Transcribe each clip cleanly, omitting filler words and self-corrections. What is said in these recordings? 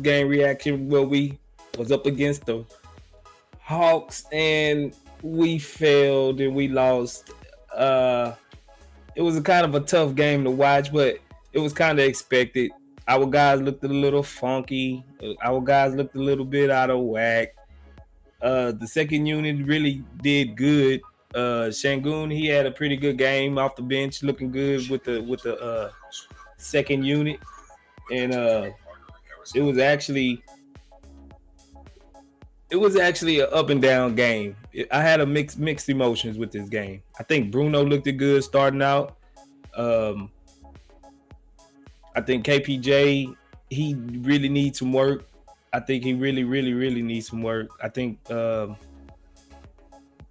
game reaction where we was up against the Hawks and we failed and we lost. Uh, it was a kind of a tough game to watch, but it was kind of expected. Our guys looked a little funky. Our guys looked a little bit out of whack. The second unit really did good. Sengun, he had a pretty good game off the bench, looking good with the second unit, and it was actually it was actually an up and down game. I had a mixed emotions with this game. I think Bruno looked good starting out. Um, I think KPJ he really needs some work. I think he really needs some work. I think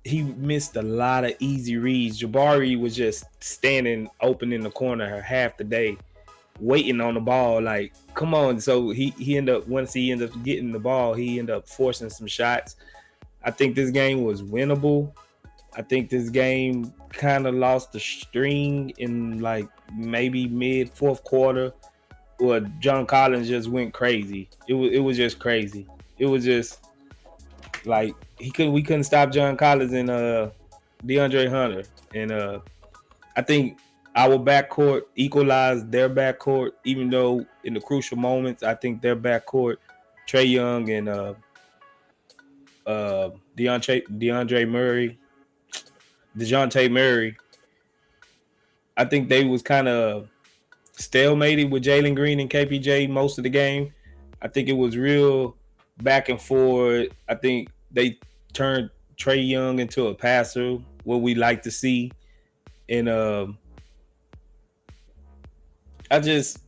he missed a lot of easy reads. Jabari was just standing open in the corner half the day, waiting on the ball. Like, come on. So he ended up once he ended up getting the ball, he ended up forcing some shots. I think this game was winnable. I think this game kind of lost the string in like maybe mid fourth quarter, where John Collins just went crazy. It was just crazy. It was just like we couldn't stop John Collins and DeAndre Hunter, and I think our backcourt equalized their backcourt, even though in the crucial moments I think their backcourt, Trey Young and DeJounte Murray, DeJounte Murray, I think they was kind of stalemated with Jalen Green and KPJ most of the game. I think it was real back and forth. I think they turned Trey Young into a passer, what we like to see. And I just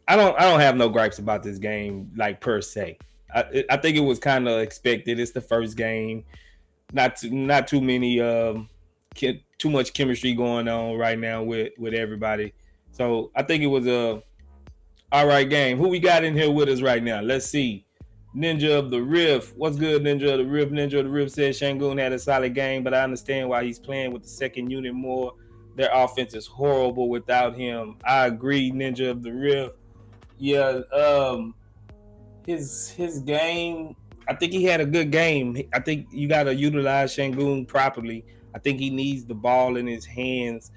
I don't have no gripes about this game like per se. I think it was kind of expected. It's the first game. Not too many too much chemistry going on right now with everybody. So I think it was a all right game. Who we got in here with us right now? Let's see. Ninja of the Rift. What's good, Ninja of the Rift? Ninja of the Rift says Sengun had a solid game, but I understand why he's playing with the second unit more. Their offense is horrible without him. I agree, Ninja of the Rift. Yeah, his game. I think he had a good game. I think you got to utilize Sengun properly. I think he needs the ball in his hands,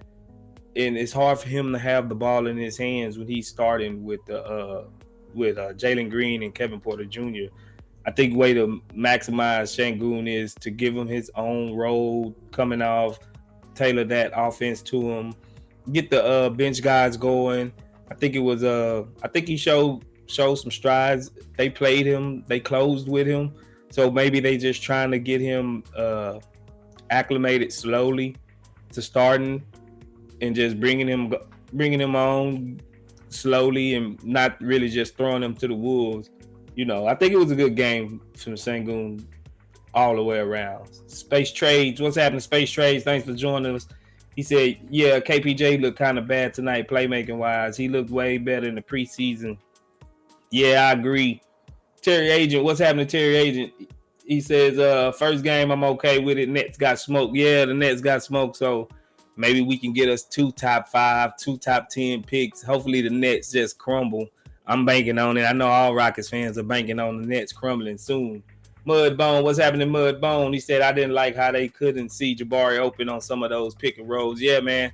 and it's hard for him to have the ball in his hands when he's starting with Jalen Green and Kevin Porter Jr. I think the way to maximize Sengun is to give him his own role coming off, tailor that offense to him, get the bench guys going. I think it was I think he showed some strides. They played him, they closed with him, so maybe they just trying to get him acclimated slowly to starting and just bringing him on slowly and not really just throwing him to the wolves. I think it was a good game from Sengun all the way around. Space Trades, what's happening? Space Trades, thanks for joining us. He said, yeah, KPJ looked kind of bad tonight, playmaking wise. He looked way better in the preseason. Yeah, I agree. Terry Agent, what's happening, Terry Agent? He says, first game, I'm okay with it. Nets got smoked. Yeah, the Nets got smoked, so maybe we can get us 2 top 5, 2 top 10 picks. Hopefully the Nets just crumble. I'm banking on it. I know all Rockets fans are banking on the Nets crumbling soon. Mudbone, what's happening, Mudbone? He said, I didn't like how they couldn't see Jabari open on some of those pick and rolls. Yeah, man.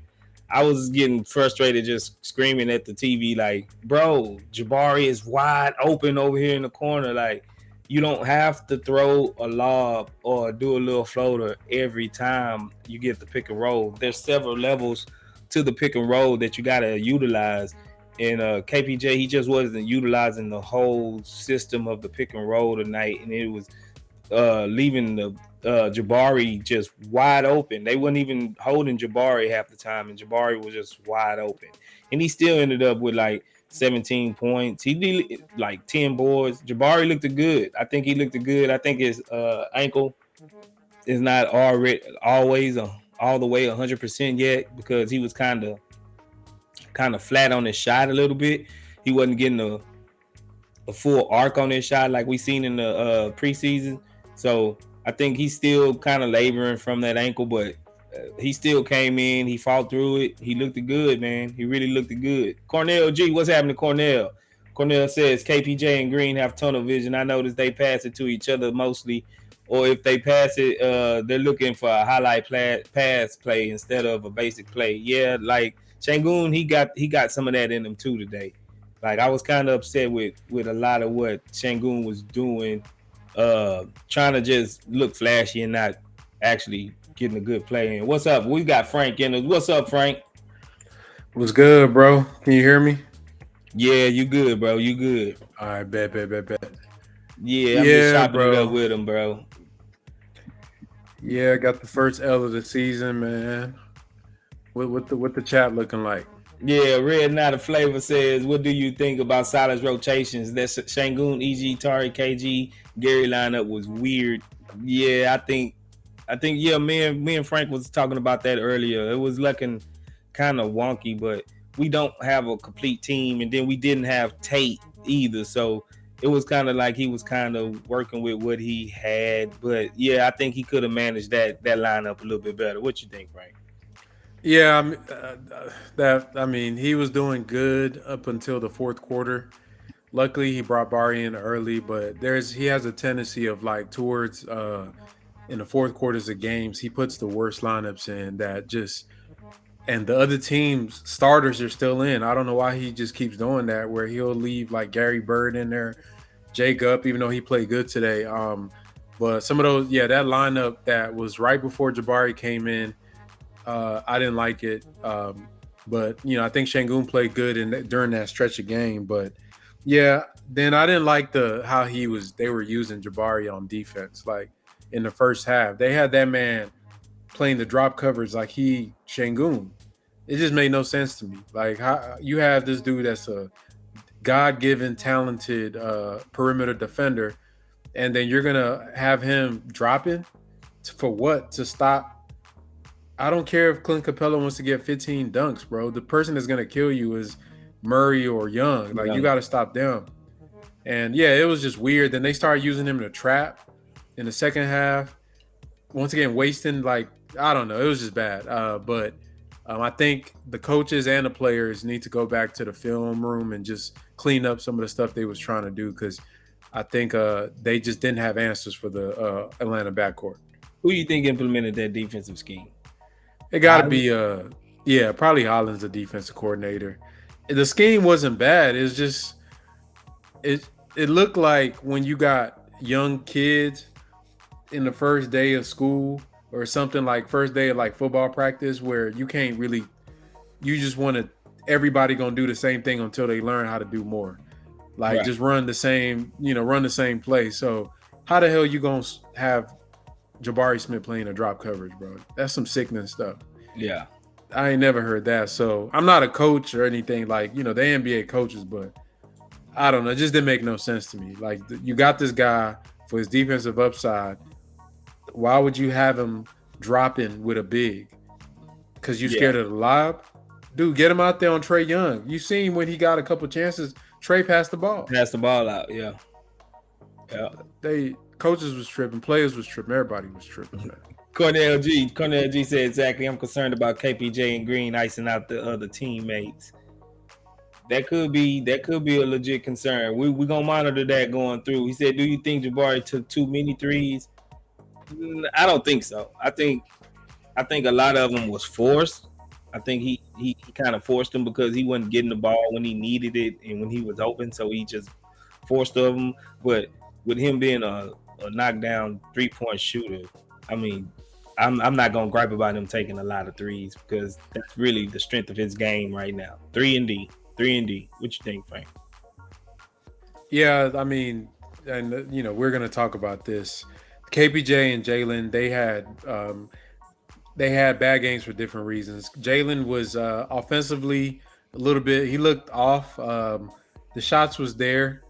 I was getting frustrated just screaming at the TV like, bro, Jabari is wide open over here in the corner. Like, you don't have to throw a lob or do a little floater every time you get the pick and roll. There's several levels to the pick and roll that you got to utilize. And KPJ, he just wasn't utilizing the whole system of the pick and roll tonight. And it was leaving the Jabari just wide open. They weren't even holding Jabari half the time, and Jabari was just wide open. And he still ended up with like 17 points. He did like 10 boards. Jabari looked good. I think he looked good. I think his ankle is not always all the way 100% yet, because he was kind of flat on his shot a little bit. He wasn't getting a full arc on his shot like we seen in the preseason. So I think he's still kind of laboring from that ankle, but he still came in. He fought through it. He looked good, man. He really looked good. Cornell G, what's happening, Cornell? Cornell says KPJ and Green have tunnel vision. I noticed they pass it to each other mostly, or if they pass it, they're looking for a highlight pass play instead of a basic play. Yeah, like Shangun, he got some of that in him too today. Like I was kind of upset with a lot of what Shangun was doing, trying to just look flashy and not actually getting a good play in. What's up? We got Frank in us. What's up, Frank? What's good, bro? Can you hear me? Yeah, you good, bro. You good. All right, bet. Yeah, I'm just Yeah, chopping it up bro. with him, bro. Yeah, I got the first L of the season, man. What the chat looking like? Yeah, Red Not a Flavor says, what do you think about Silas rotations? That Shangun, EG, Tari, KG, Gary lineup was weird. Yeah, I think yeah, me and Frank was talking about that earlier. It was looking kind of wonky, but we don't have a complete team, and then we didn't have Tate either. So it was kind of like he was kind of working with what he had. But yeah, I think he could have managed that lineup a little bit better. What you think, Frank? Yeah, he was doing good up until the fourth quarter. Luckily, he brought Bari in early, but he has a tendency of like towards in the fourth quarters of games, he puts the worst lineups in that just and the other team's starters are still in. I don't know why he just keeps doing that, where he'll leave like Gary Bird in there, Jake up, even though he played good today. But some of those, yeah, that lineup that was right before Jabari came in, I didn't like it. But I think Shangun played good during that stretch of game. But yeah, then I didn't like how they were using Jabari on defense. Like in the first half, they had that man playing the drop coverage like Shangun. It just made no sense to me. Like how you have this dude that's a God-given talented perimeter defender, and then you're gonna have him dropping for what? To stop? I don't care if Clint Capella wants to get 15 dunks, bro. The person that's gonna kill you is Murray or Young. Like you Young. got to stop them. And yeah, it was just weird. Then they started using him in a trap in the second half. Once again, wasting like I don't know. It was just bad. But I think the coaches and the players need to go back to the film room and just clean up some of the stuff they was trying to do because I think they just didn't have answers for the Atlanta backcourt. Who you think implemented that defensive scheme? It got to Holland? be yeah, probably Holland's the defensive coordinator. The scheme wasn't bad. It's just it looked like when you got young kids in the first day of school or something like first day of like football practice where you can't really you just want to everybody gonna do the same thing until they learn how to do more, like Right. just run the same play. So how the hell you gonna have Jabari Smith playing a drop coverage, bro? That's some sickening stuff. Yeah. I ain't never heard that. So I'm not a coach or anything like the NBA coaches, but I don't know, it just didn't make no sense to me. Like you got this guy for his defensive upside, why would you have him dropping with a big? Because you Yeah. scared of the lob? Dude, get him out there on Trey Young. You seen when he got a couple chances, Trey passed the ball. Pass the ball out. Yeah. Yeah. They coaches was tripping, players was tripping, everybody was tripping, man. Cornell G said exactly. I'm concerned about KPJ and Green icing out the other teammates. That could be a legit concern. We gonna monitor that going through. He said, "Do you think Jabari took too many threes?" I don't think so. I think a lot of them was forced. I think he kind of forced them because he wasn't getting the ball when he needed it and when he was open, so he just forced of them. But with him being a knockdown 3-point shooter, I mean, I'm not gonna gripe about him taking a lot of threes because that's really the strength of his game right now. 3 and D. What you think, Frank? Yeah, I mean, and we're gonna talk about this. KPJ and Jalen, they had bad games for different reasons. Jalen was offensively a little bit. He looked off. The shots was there.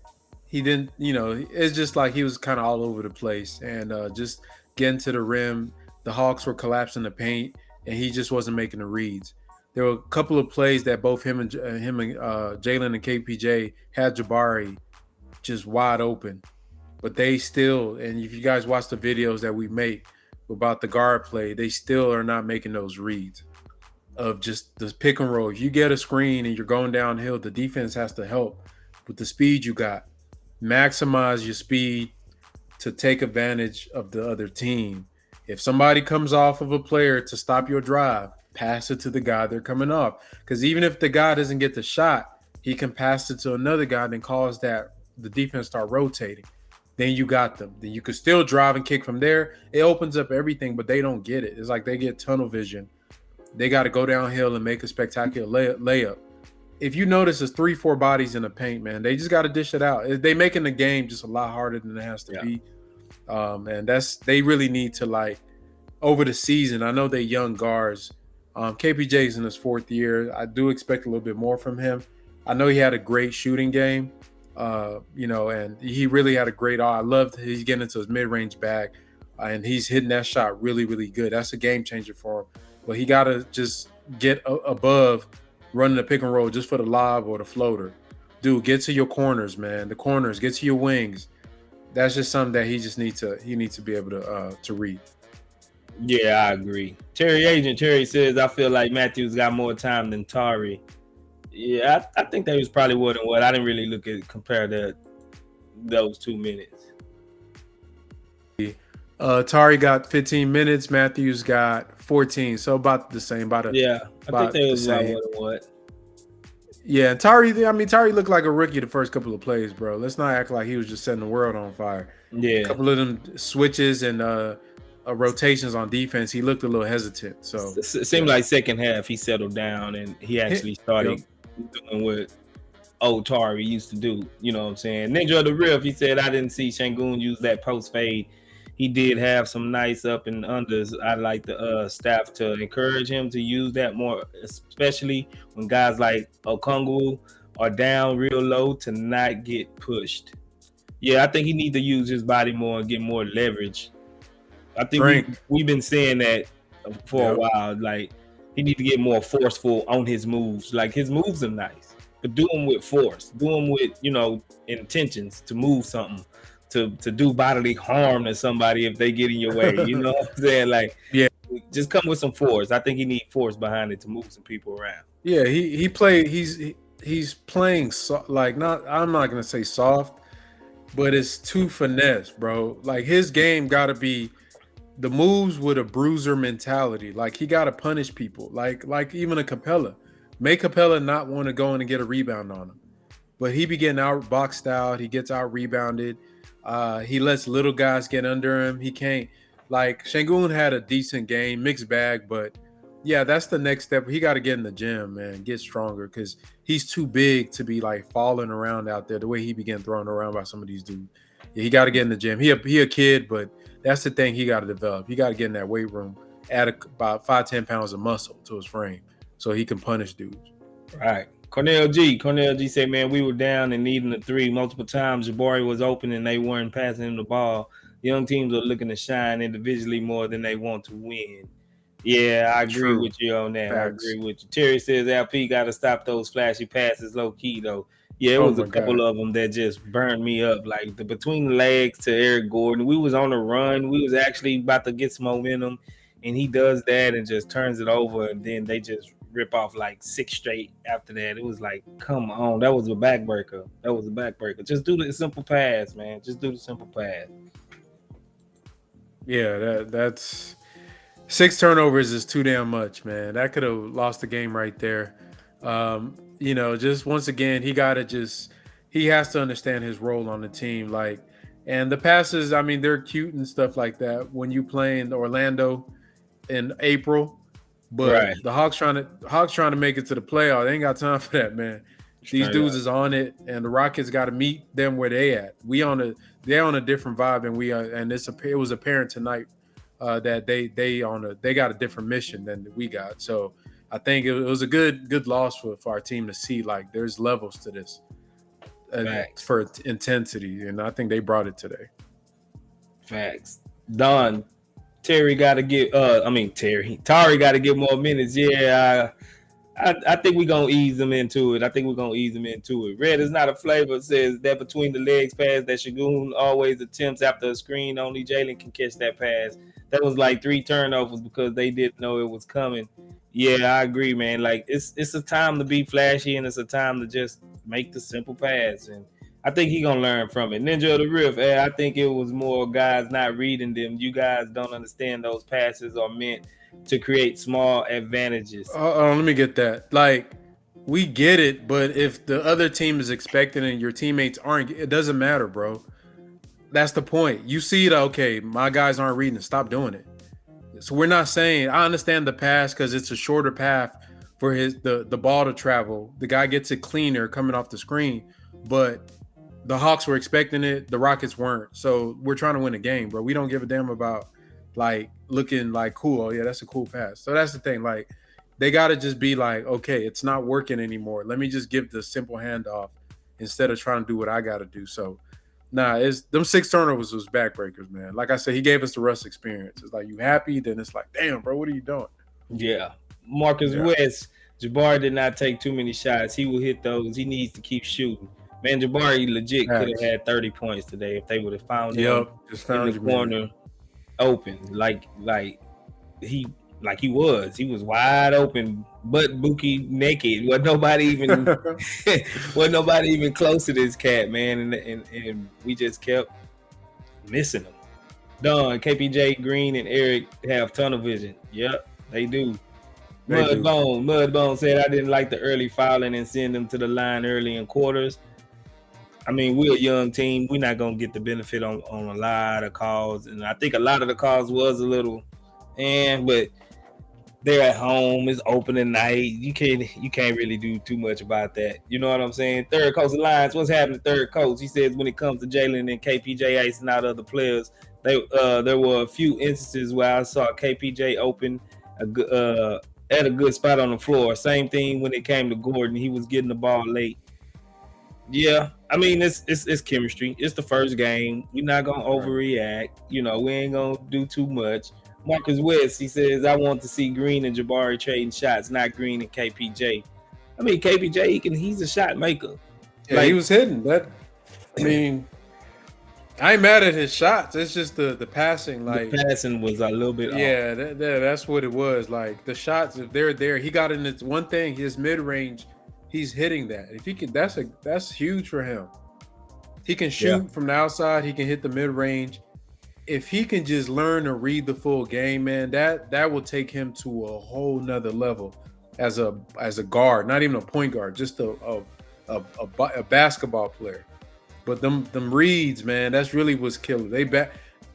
He didn't. It's just like he was kind of all over the place and just getting to the rim. The Hawks were collapsing the paint, and he just wasn't making the reads. There were a couple of plays that both him and Jalen and KPJ had Jabari just wide open, but they still. And if you guys watch the videos that we make about the guard play, they still are not making those reads of just the pick and roll. If you get a screen and you're going downhill, the defense has to help with the speed you got, maximize your speed to take advantage of the other team. If somebody comes off of a player to stop your drive, pass it to the guy they're coming off. Because even if the guy doesn't get the shot, he can pass it to another guy and cause that the defense start rotating. Then you got them. Then you could still drive and kick from there. It opens up everything, but they don't get it. It's like they get tunnel vision. They got to go downhill and make a spectacular layup. If you notice, there's 3-4 bodies in the paint, man. They just got to dish it out. They making the game just a lot harder than it has to be. And they really need to, like, over the season. I know they're young guards. KPJ's in his 4th year. I do expect a little bit more from him. I know he had a great shooting game, and he really had a great eye. I loved he's getting into his mid-range bag, and he's hitting that shot really, really good. That's a game changer for him. But he got to just get above running the pick and roll just for the lob or the floater. Dude, get to your corners, man. The corners, get to your wings. That's just something that he needs to be able to read. Yeah, I agree. Terry says, I feel like Matthews got more time than Tari. Yeah, I think that was probably more than what. I didn't really compare those 2 minutes. Tari got 15 minutes. Matthews got 14. So about the same. I think they was about more than what. Yeah, and Tari looked like a rookie the first couple of plays, bro. Let's not act like he was just setting the world on fire. Yeah. A couple of them switches and rotations on defense, he looked a little hesitant. So it seemed like second half he settled down and he actually started doing what old Tari used to do. You know what I'm saying? Ninja of the Riff, he said, I didn't see Sengun use that post fade. He did have some nice up and unders. I'd like the staff to encourage him to use that more, especially when guys like Okongwu are down real low to not get pushed. Yeah, I think he needs to use his body more and get more leverage. I think we've been saying that for a while. Like, he needs to get more forceful on his moves. Like, his moves are nice, but do them with force. Do them with, intentions to move something. To do bodily harm to somebody if they get in your way, you know what I'm saying? Like, yeah, just come with some force. I think he needs force behind it to move some people around. Yeah, he played. He's playing I'm not gonna say soft, but it's too finesse, bro. Like, his game got to be the moves with a bruiser mentality. Like, he got to punish people. Like even a Capella, make Capella not want to go in and get a rebound on him, but he be getting out boxed out. He gets out rebounded. He lets little guys get under him. He can't. Like, Sengun had a decent game, mixed bag, but yeah, that's the next step. He got to get in the gym, man, get stronger, because he's too big to be like falling around out there the way he began throwing around by some of these dudes. Yeah, he got to get in the gym. He a kid, but that's the thing he got to develop. He got to get in that weight room, add about 5-10 pounds of muscle to his frame so he can punish dudes. Right. Cornell G said, man, we were down and needing a 3 multiple times. Jabari was open and they weren't passing him the ball. Young teams are looking to shine individually more than they want to win. Yeah, I agree with you on that. Facts. I agree with you. Terry says LP got to stop those flashy passes low key, though. Yeah, it was a couple of them that just burned me up. Like, the between the legs to Eric Gordon. We was on the run. We was actually about to get some momentum, and he does that and just turns it over, and then they just rip off like 6 straight after that. It was like, come on, that was a backbreaker. Just do the simple pass, man. Just do the simple pass. Yeah, that's 6 turnovers is too damn much, man. That could have lost the game right there. Just once again, he has to understand his role on the team. Like, and the passes, I mean, they're cute and stuff like that when you play in Orlando in April. But the Hawks trying to make it to the playoff. They ain't got time for that, man. These dudes is on it, and the Rockets got to meet them where they at. They're on a different vibe, and we are. And it was apparent tonight that they got a different mission than we got. So I think it was a good loss for our team to see, like, there's levels to this for intensity, and I think they brought it today. Facts. Don. Tari got to get more minutes. Yeah, I think we're going to ease them into it. Red is not a flavor says that between the legs pass that Sengun always attempts after a screen, only Jalen can catch that pass. That was like 3 turnovers because they didn't know it was coming. Yeah, I agree, man. Like it's a time to be flashy and it's a time to just make the simple pass. And I think he gonna learn from it. Ninja of the Riff, I think it was more guys not reading them. You guys don't understand those passes are meant to create small advantages. Let me get that. Like, we get it, but if the other team is expecting and your teammates aren't, it doesn't matter, bro. That's the point. You see that, okay, my guys aren't reading it. Stop doing it. So we're not saying, I understand the pass because it's a shorter path for the ball to travel. The guy gets it cleaner coming off the screen, but the Hawks were expecting it. The Rockets weren't. So we're trying to win a game, bro. We don't give a damn about like looking like cool. Oh yeah, that's a cool pass. So that's the thing. Like they got to just be like, okay, it's not working anymore. Let me just give the simple handoff instead of trying to do what I got to do. So nah, it's them 6 turnovers was backbreakers, man. Like I said, he gave us the Russ experience. It's like you happy, then it's like, damn, bro, what are you doing? Yeah. Marcus Yeah. West, Jabari did not take too many shots. He will hit those. He needs to keep shooting. Man, Jabari legit could have Facts. had 30 points today if they would have found him Yep. Just in the found you, man. corner open. He he was. He was wide open, butt bookie naked. Wasn't nobody even close to this cat, man. And we just kept missing him. Don, KPJ, Green, and Eric have tunnel vision. Yep, they do. They do. Mudbone said I didn't like the early fouling and send them to the line early in quarters. I mean, we're a young team. We're not gonna get the benefit on a lot of calls, and I think a lot of the calls was a little, but they're at home. It's opening night. You can't really do too much about that. You know what I'm saying? Third Coast Alliance. What's happening? Third Coast. He says when it comes to Jalen and KPJ icing out other players, there were a few instances where I saw KPJ open at a good spot on the floor. Same thing when it came to Gordon. He was getting the ball late. Yeah, I mean it's chemistry. It's the first game. We're not gonna overreact. You know, we ain't gonna do too much. Marcus West, he says, I want to see Green and Jabari trading shots, not Green and KPJ. I mean, KPJ, he's a shot maker. Yeah, he was hitting that. I mean, I ain't mad at his shots. It's just the passing. Like the passing was a little bit off. That's what it was. Like the shots, if they're there, he got in this one thing. His mid range, he's hitting that. If he can, that's huge for him. He can shoot from the outside. He can hit the mid range. If he can just learn to read the full game, man, that will take him to a whole nother level as a guard, not even a point guard, just a basketball player. But them reads, man, that's really what's killing.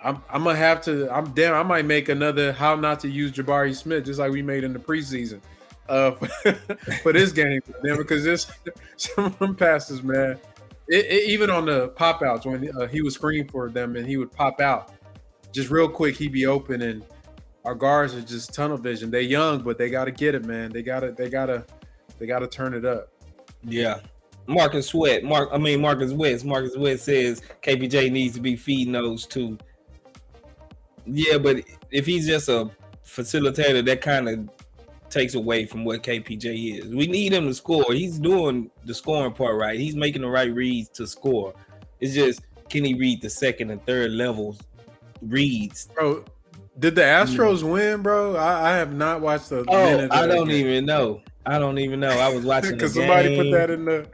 I'm gonna have to. I might make another how not to use Jabari Smith, just like we made in the preseason, for this game, man, because there's some of them passes, man. Even on the pop outs when he was screening for them and he would pop out. Just real quick, he'd be open, and our guards are just tunnel vision. They're young, but they got to get it, man. They gotta turn it up. Yeah, Marcus West. Marcus West says KPJ needs to be feeding those too. Yeah, but if he's just a facilitator, that kind of takes away from what KPJ is. We need him to score. He's doing the scoring part right. He's making the right reads to score. It's just, can he read the second and third levels? Reads. Bro, did the Astros win, bro? I have not watched the minute. I don't even know. I was watching because somebody put that in the.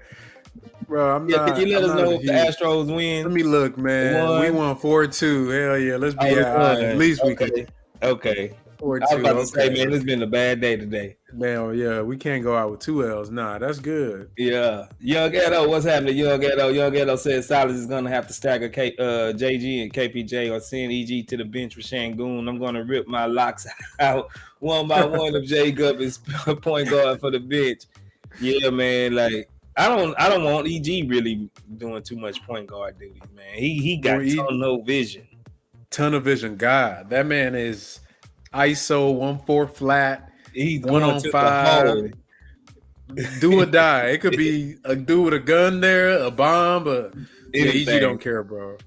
Bro, I'm not. Can you let us know if the Astros win? Let me look, man. We won 4-2. Hell yeah, let's be at least we can. Okay. 4-2. I was about to say, man, it's been a bad day today. Man, yeah, we can't go out with 2 L's. Nah, that's good. Yeah. Young Ghetto, what's happening? Young Ghetto says Silas is going to have to stagger JG and KPJ or send EG to the bench with Sengun. I'm going to rip my locks out one by one if Jacob is point guard for the bench. Yeah, man, like, I don't want EG really doing too much point guard duties, man. He got tunnel vision. Tunnel vision, God. That man is ISO 1-4 flat. He's 1-on-5. Do or die. It could be a dude with a gun there, a bomb, but EG don't care, bro.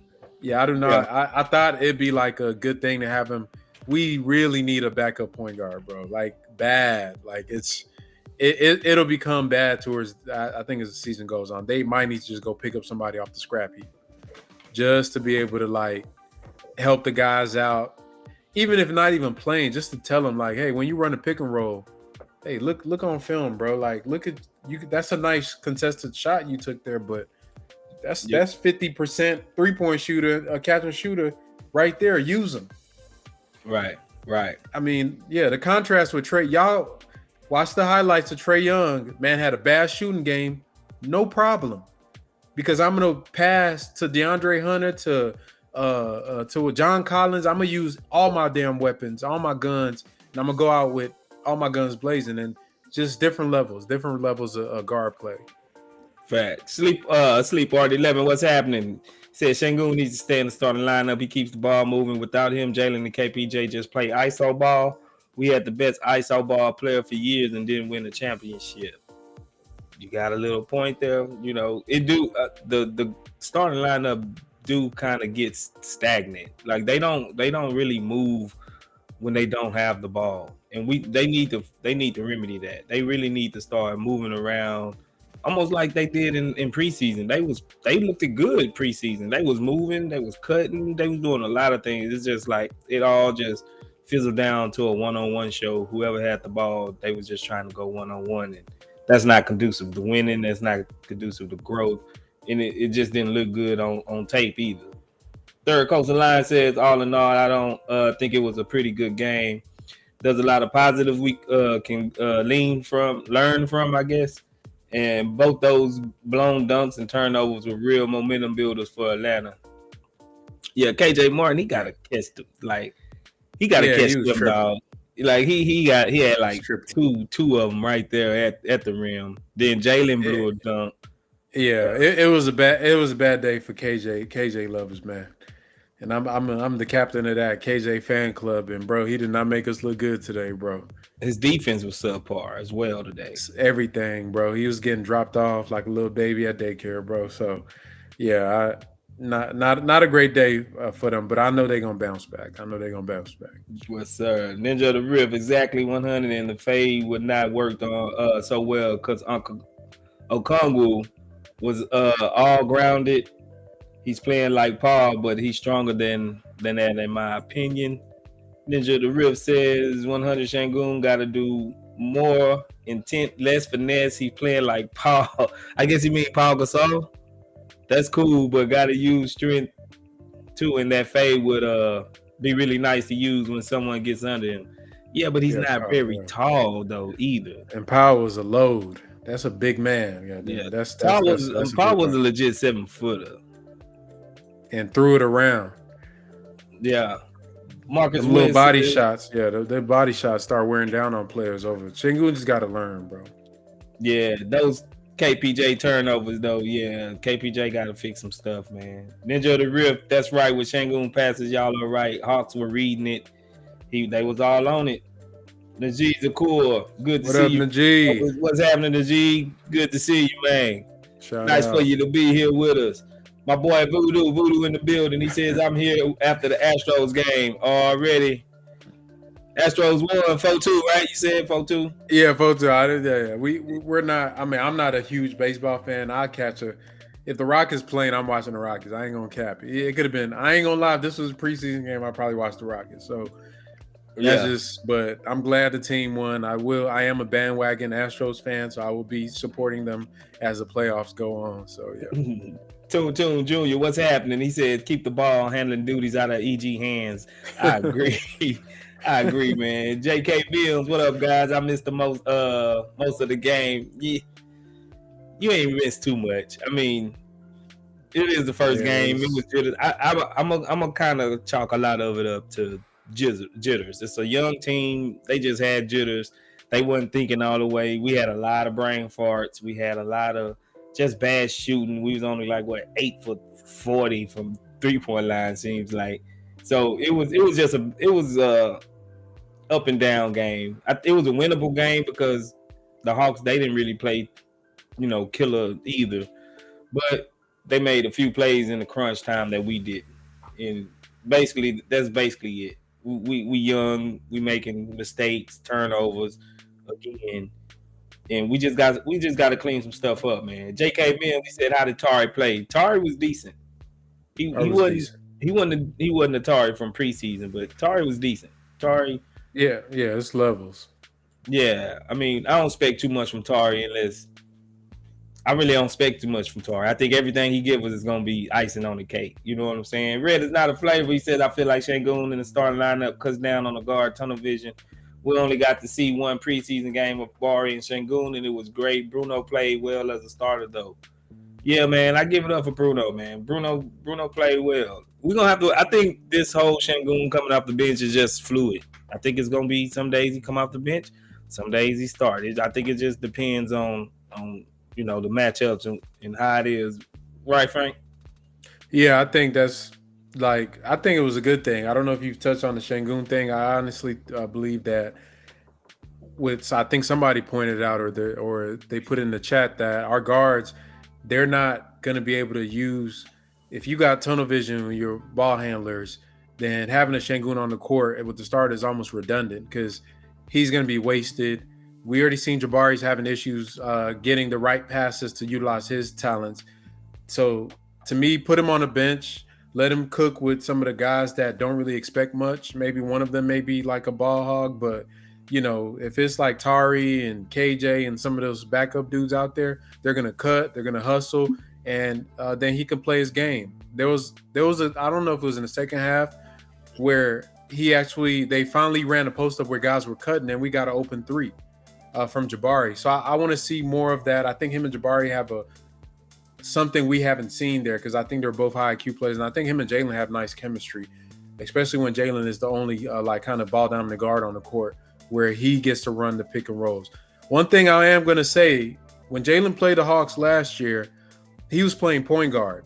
Yeah, I do not. Yeah. I thought it'd be like a good thing to have him. We really need a backup point guard, bro. Like bad. Like it'll become bad towards. I think as the season goes on, they might need to just go pick up somebody off the scrap heap, just to be able to like help the guys out. Even if not even playing, just to tell them like, hey, when you run a pick and roll, hey, look on film, bro. Like, look at you. That's a nice contested shot you took there, but You, that's 50% 3-point shooter, a catch and shooter, right there. Use them. right, right. I mean, yeah, the contrast with Trey. Y'all watch the highlights of Trey Young. Man had a bad shooting game, no problem. Because I'm gonna pass to DeAndre Hunter to John Collins. I'm gonna use all my damn weapons, all my guns, and I'm gonna go out with all my guns blazing and just different levels of guard play. Fact. Sleep Art 11. What's happening? Said Sengun needs to stay in the starting lineup. He keeps the ball moving. Without him, Jalen and KPJ just play ISO ball. We had the best ISO ball player for years and didn't win the championship. You got a little point there. You know, it do the starting lineup do kind of get stagnant. Like they don't really move when they don't have the ball, and they need to remedy that. They really need to start moving around, almost like they did in preseason. They looked good preseason. They was moving, they was cutting, they was doing a lot of things. It's just like it all just fizzled down to a one-on-one show. Whoever had the ball, they was just trying to go one-on-one, and that's not conducive to winning. That's not conducive to growth, and it just didn't look good on tape either. Third Coastal Line says, all in all, I don't think it was a pretty good game. There's a lot of positives we can learn from, I guess. And both those blown dunks and turnovers were real momentum builders for Atlanta. Yeah, KJ Martin, he got to catch them. Like, he got to Yeah, catch he was them, tripping. dog. Like, he had He was like tripping. two of them right there at the rim. Then Jalen blew a dunk. Yeah, it was a bad day for KJ. KJ lovers, man. And I'm the captain of that KJ fan club, and bro, he did not make us look good today, bro. His defense was subpar as well today. It's everything, bro. He was getting dropped off like a little baby at daycare, bro. So, yeah, not a great day for them, but I know they're gonna bounce back. I know they're gonna bounce back. Yes, sir. Ninja the Riff, exactly 100, and the fade would not work on so well because Uncle Okongwu was all grounded. He's playing like Paul, but he's stronger than that, in my opinion. Ninja the Riff says 100 Shangoon got to do more intent, less finesse. He's playing like Paul. I guess he mean Paul Gasol. That's cool, but got to use strength too. And that fade would be really nice to use when someone gets under him. Yeah, but he's Yeah, not Powell, very yeah. tall though either. And Powell was a load. That's a big man. Yeah, Yeah, damn. That's that's Paul that's was that's a Paul big was man. a legit 7 footer. And threw it around. Yeah, Marcus Them little Wentz body said, shots, yeah, their body shots start wearing down on players over. Shingun just got to learn, bro. yeah, those KPJ turnovers though. Yeah, KPJ got to fix some stuff, man. Ninja the Rift, that's right. With Shangoon passes, y'all are right. Hawks were reading it. They was all on it. Najee Zakor, good to What see up, you. Najee? What's happening, Najee? Good to see you, man. Shout Nice for out. you to be here with us. My boy Voodoo in the building. He says, I'm here after the Astros game already. Astros won 4-2, right? You said 4-2? Yeah, photo. Yeah. We're not. I mean, I'm not a huge baseball fan. I catch a. If the Rockets playing, I'm watching the Rockets. I ain't gonna cap it. It could have been. I ain't gonna lie. If this was a preseason game, I probably watched the Rockets. So that's Yeah. just. But I'm glad the team won. I am a bandwagon Astros fan, so I will be supporting them as the playoffs go on. So yeah. Tune Junior, what's happening? He said, keep the ball handling duties out of EG hands. I agree. I agree, man. JK Bills, what up, guys? I missed the most of the game. Yeah, you ain't missed too much. I mean, it is the first Yeah, it game. It was. was jitters. I'm gonna kind of chalk a lot of it up to jitters. It's a young team. They just had jitters. They wasn't thinking all the way. We had a lot of brain farts. We had a lot of just bad shooting. We was only like 8 for 40 from 3-point line. Seems like so. It was a up and down game. It was a winnable game because the Hawks they didn't really play killer either, but they made a few plays in the crunch time that we didn't. And basically, that's basically it. We young, we making mistakes, turnovers again, and we just got to clean some stuff up, man. J.K. Mills, he said, "How did Tari play?" Tari was decent. He I he was wasn't decent. he wasn't a Tari from preseason, but Tari was decent. Tari, Yeah, it's levels. Yeah, I mean, I don't expect too much from Tari unless I really don't expect too much from Tari. I think everything he gives us is gonna be icing on the cake. You know what I'm saying? Red is not a flavor. He said I feel like Sengun in the starting lineup cuts down on the guard tunnel vision. We only got to see one preseason game of Bari and Sengun, and it was great. Bruno played well as a starter though. Yeah, man, I give it up for Bruno, man. Bruno played well. We're gonna have to. I think this whole Shangoon coming off the bench is just fluid. I think it's gonna be some days he come off the bench, some days he started. I think it just depends on the matchups and how it is. Right, Frank? Yeah, I think that's like I think it was a good thing. I don't know if you've touched on the Shangoon thing. I honestly believe that with I think somebody pointed out or they put in the chat that our guards they're not going to be able to use if you got tunnel vision with your ball handlers, then having a Shangoon on the court with the start is almost redundant because he's going to be wasted. We already seen Jabari's having issues getting the right passes to utilize his talents. So to me, put him on the bench, let him cook with some of the guys that don't really expect much. Maybe one of them may be like a ball hog, but if it's like Tari and KJ and some of those backup dudes out there, they're gonna cut, they're gonna hustle, and then he can play his game. There was a I don't know if it was in the second half where they finally ran a post up where guys were cutting and we got an open three from Jabari. So I want to see more of that. I think him and Jabari have something we haven't seen there because I think they're both high IQ players, and I think him and Jalen have nice chemistry, especially when Jalen is the only kind of ball down the guard on the court where he gets to run the pick and rolls. One thing I am going to say, when Jalen played the Hawks last year, he was playing point guard,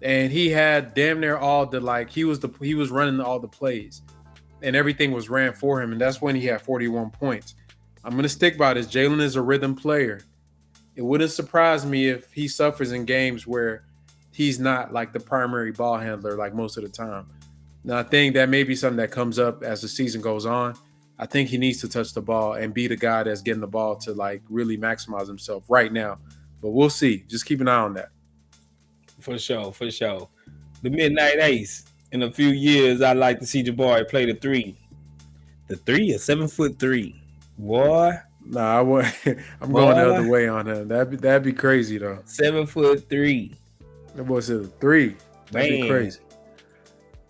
and he had damn near all the he was running all the plays, and everything was ran for him, and that's when he had 41 points. I'm going to stick by this. Jalen is a rhythm player. It wouldn't surprise me if he suffers in games where he's not like the primary ball handler like most of the time. Now, I think that may be something that comes up as the season goes on. I think he needs to touch the ball and be the guy that's getting the ball to really maximize himself right now. But we'll see. Just keep an eye on that. For sure, for sure. The Midnight Ace. In a few years, I'd like to see Jabari play the three. The three, a 7'3". Boy. Nah, I'm going the other way on him. That'd be crazy though. 7'3". That boy said 3. That'd be crazy.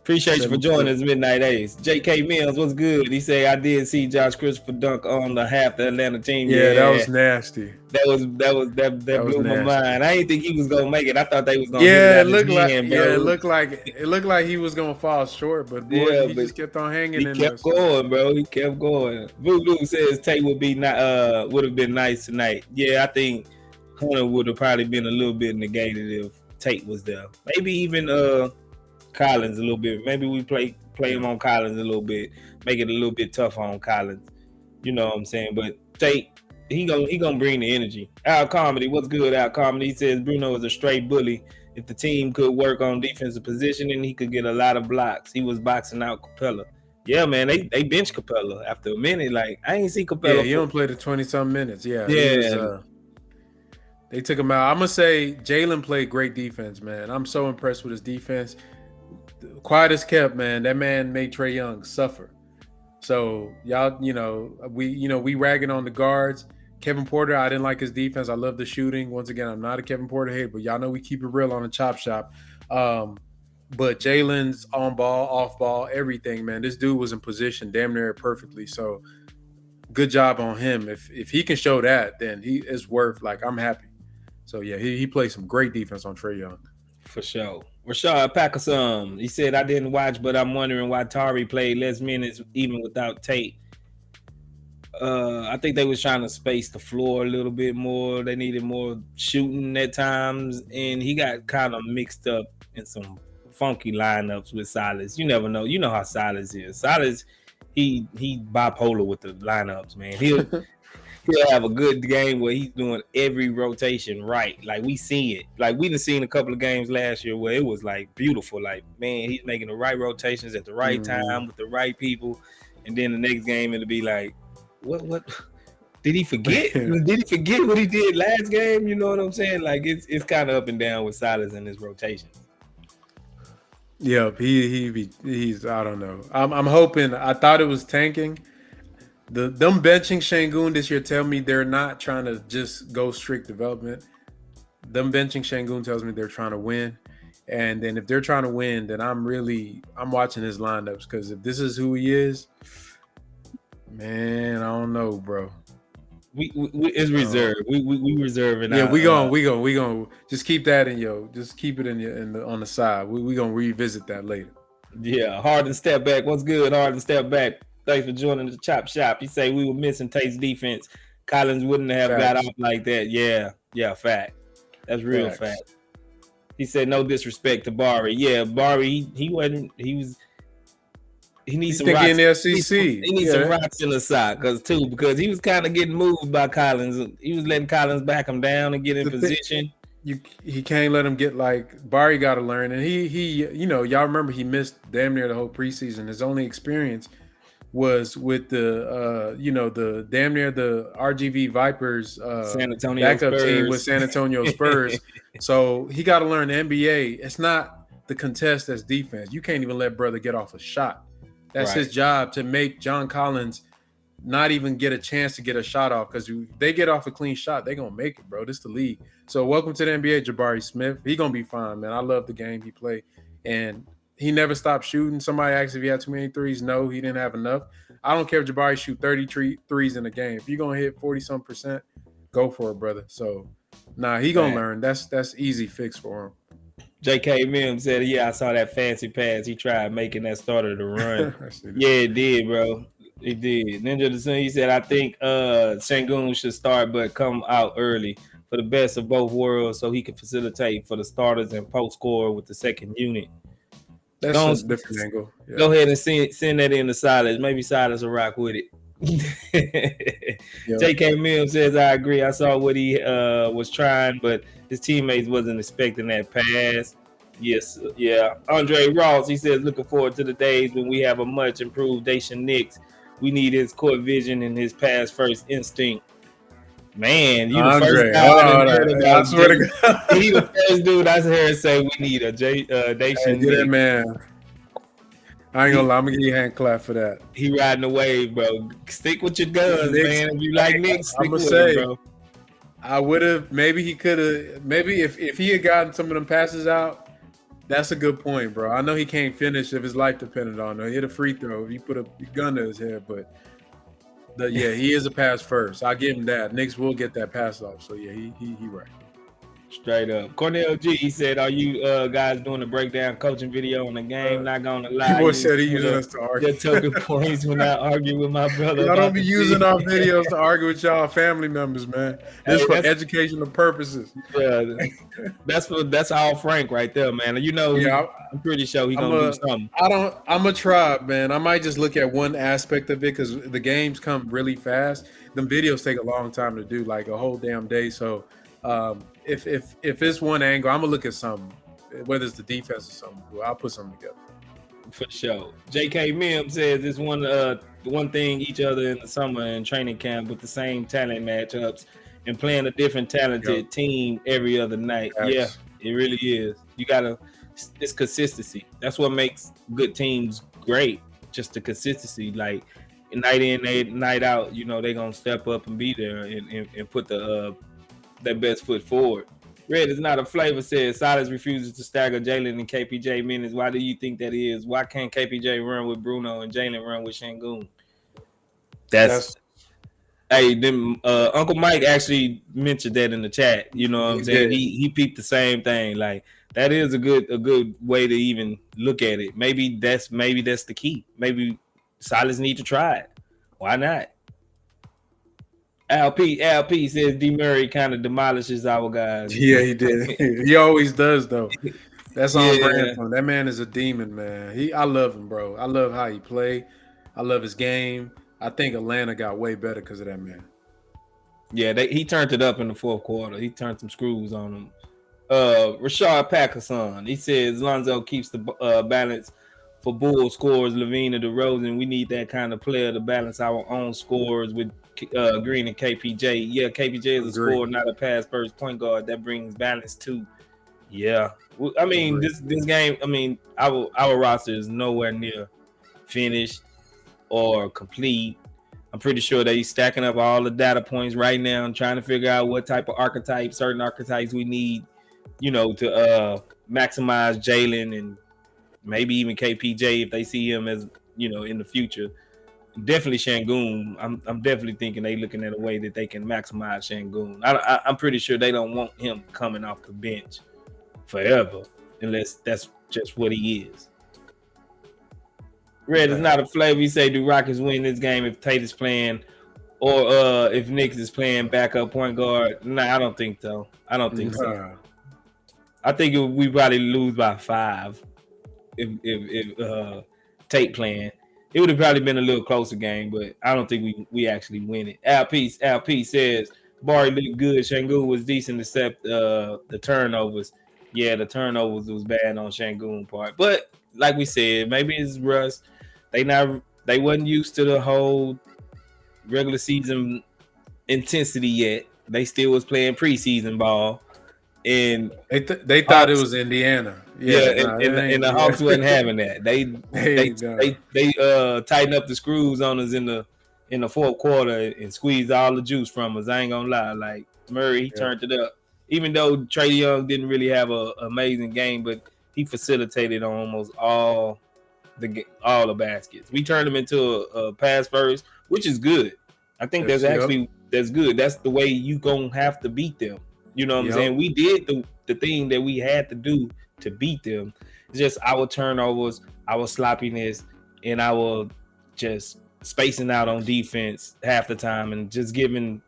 Appreciate you for joining us, Midnight Ace. J.K. Mills, what's good? He said I did see Josh Christopher dunk on the half the Atlanta team. Yeah, that was nasty. That blew my mind. I didn't think he was gonna make it. I thought they was gonna it looked like he was gonna fall short, but boy, he just kept on hanging. He kept going, bro. He kept going. Voodoo says Tate would have been nice tonight. Yeah, I think Hunter would have probably been a little bit negated if Tate was there. Maybe even Collins a little bit. Maybe we play him on Collins a little bit, make it a little bit tough on Collins. You know what I'm saying? But Tate, he gonna bring the energy. Al Comedy, what's good? Al Comedy, he says Bruno is a straight bully. If the team could work on defensive positioning, he could get a lot of blocks. He was boxing out Capella. Yeah, man, they bench Capella after a minute. Like I ain't see Capella. Yeah, he don't play the 20-some minutes. Yeah. They took him out. I'm gonna say Jalen played great defense, man. I'm so impressed with his defense. Quiet as kept, man. That man made Trae Young suffer. So y'all, we ragging on the guards. Kevin Porter, I didn't like his defense. I love the shooting. Once again, I'm not a Kevin Porter hater, but y'all know we keep it real on the chop shop. But Jalen's on ball, off ball, everything, man. This dude was in position damn near perfectly. So good job on him. If he can show that, then he is worth. I'm happy. So yeah, he played some great defense on Trae Young. For sure. Rashad Packerson, he said, I didn't watch, but I'm wondering why Tari played less minutes even without Tate. I think they was trying to space the floor a little bit more. They needed more shooting at times, and he got kind of mixed up in some funky lineups with Silas. You never know. You know how Silas is. Silas, he bipolar with the lineups, man. He'll have a good game where he's doing every rotation right. Like we see it. Like we done seen a couple of games last year where it was beautiful. Like, man, he's making the right rotations at the right time with the right people. And then the next game it'll be like, what did he forget? Did he forget what he did last game? You know what I'm saying? Like it's kind of up and down with Silas and his rotations. Yeah, he's I don't know. I'm hoping. I thought it was tanking. them benching Sengun this year tell me they're not trying to just go strict development. Them benching Sengun tells me they're trying to win. And then if they're trying to win, then I'm watching his lineups, because if this is who he is, man, I don't know, bro. We it's reserved. We reserving. Yeah, we gonna just keep that just keep it on the side. We gonna revisit that later. Yeah, Harden step back. What's good, Harden step back? Thanks for joining the chop shop. He say we were missing Tate's defense. Collins wouldn't have got off like that. Yeah, fact. That's real fact. He said no disrespect to Barry. Yeah, Barry, he wasn't. He needs some rocks. In the SEC. He needs some rocks in the sock, because he was kind of getting moved by Collins. He was letting Collins back him down and get in position. He can't let him get, like, Barry got to learn, and he y'all remember he missed damn near the whole preseason. His only experience was with the damn near the RGV Vipers San Antonio backup Spurs. Team with San Antonio Spurs. So he got to learn the NBA. It's not the contest that's defense. You can't even let brother get off a shot. That's his job, to make John Collins not even get a chance to get a shot off, because if they get off a clean shot, they're going to make it, bro. This is the league. So welcome to the NBA, Jabari Smith. He's going to be fine, man. I love the game he played. And he never stopped shooting. Somebody asked if he had too many threes. No, he didn't have enough. I don't care if Jabari shoot 30 threes in a game. If you're going to hit 40-some%, go for it, brother. So, he going to learn. That's easy fix for him. JK Mims said, I saw that fancy pass. He tried making that starter to run. Yeah, it did, bro. It did. Ninja the Sun, he said, I think Sengun should start but come out early for the best of both worlds, so he can facilitate for the starters and post score with the second unit. That's a different angle. Yeah. Go ahead and send that in to Silas. Maybe Silas will rock with it. JK Mims says, I agree. I saw what he was trying, but his teammates wasn't expecting that pass. Yes, yeah. Andre Ross, he says, looking forward to the days when we have a much improved Dacian Nix. We need his court vision and his pass first instinct. Man, you the first guy. I swear to God. He the first dude I heard say we need a Dacian Nix. Man. I ain't gonna lie, I'm gonna give you a hand clap for that. He riding the wave, bro. Stick with your guns, man. If you like Knicks, stick with him, bro. I would have, maybe he could have, maybe if he had gotten some of them passes out, that's a good point, bro. I know he can't finish if his life depended on it. Hit a free throw if you put a gun to his head, but he is a pass first. I'll give him that. Knicks will get that pass off. So yeah, he right. Straight up. Cornell G, he said, are you guys doing a breakdown coaching video on the game? Not gonna lie. People said he using us to argue. Just token points when I argue with my brother. Y'all don't be using our videos to argue with y'all family members, man. This is for educational purposes. Yeah, that's all Frank right there, man. I'm pretty sure he's gonna do something. I'm gonna try, man. I might just look at one aspect of it, because the games come really fast. Them videos take a long time to do, like a whole damn day. So if it's one angle, I'm gonna look at something, whether it's the defense or something. I'll put something together. For sure. JK Mims says it's one thing each other in the summer and training camp with the same talent matchups and playing a different talented team every other night. Yes. Yeah, it really is. It's consistency. That's what makes good teams great. Just the consistency. Like night in, night out, they're gonna step up and be there and put their best foot forward. Red is not a flavor says Silas refuses to stagger Jalen and KPJ minutes. Why do you think that is? Why can't KPJ run with Bruno and Jalen run with Sengun? Uncle Mike actually mentioned that in the chat. You know what I'm saying? He peeped the same thing. Like that is a good way to even look at it. Maybe that's the key. Maybe Silas need to try it. Why not? LP says D. Murray kind of demolishes our guys. Yeah, he did. He always does, though. That's on brand for him. That man is a demon, man. I love him, bro. I love how he play. I love his game. I think Atlanta got way better because of that man. Yeah, he turned it up in the fourth quarter. He turned some screws on him. Rashard Packerson, he says Lonzo keeps the balance for Bull scores, Levine and DeRozan. We need that kind of player to balance our own scores with Green and KPJ. Yeah, KPJ is a scorer, not a pass first point guard. That brings balance too. Yeah, I mean this game. I mean our roster is nowhere near finished or complete. I'm pretty sure they stacking up all the data points right now and trying to figure out what type of certain archetypes we need, to maximize Jalen and maybe even KPJ if they see him as, in the future. Definitely Sengun. I'm definitely thinking they looking at a way that they can maximize Sengun. I'm pretty sure they don't want him coming off the bench forever unless that's just what he is. Red is not a flavor. You say, do Rockets win this game if Tate is playing or if Knicks is playing backup point guard? Nah, I don't think so. I think we probably lose by 5 if Tate playing. It would have probably been a little closer game, but I don't think we actually win it. Al P says Barry looked good. Sengun was decent except the turnovers. Yeah, the turnovers was bad on Sengun part. But like we said, maybe it's rust. They wasn't used to the whole regular season intensity yet. They still was playing preseason ball, and they thought it was Indiana. And the Hawks wasn't having that. They tightened up the screws on us in the fourth quarter and squeezed all the juice from us. I ain't gonna lie. Like Murray, he turned it up. Even though Trae Young didn't really have an amazing game, but he facilitated on almost all the baskets. We turned them into a pass first, which is good. I think that's good. That's the way you gonna have to beat them. You know what I'm saying? We did the thing that we had to do to beat them. It's just our turnovers, our sloppiness, and our just spacing out on defense half the time and just giving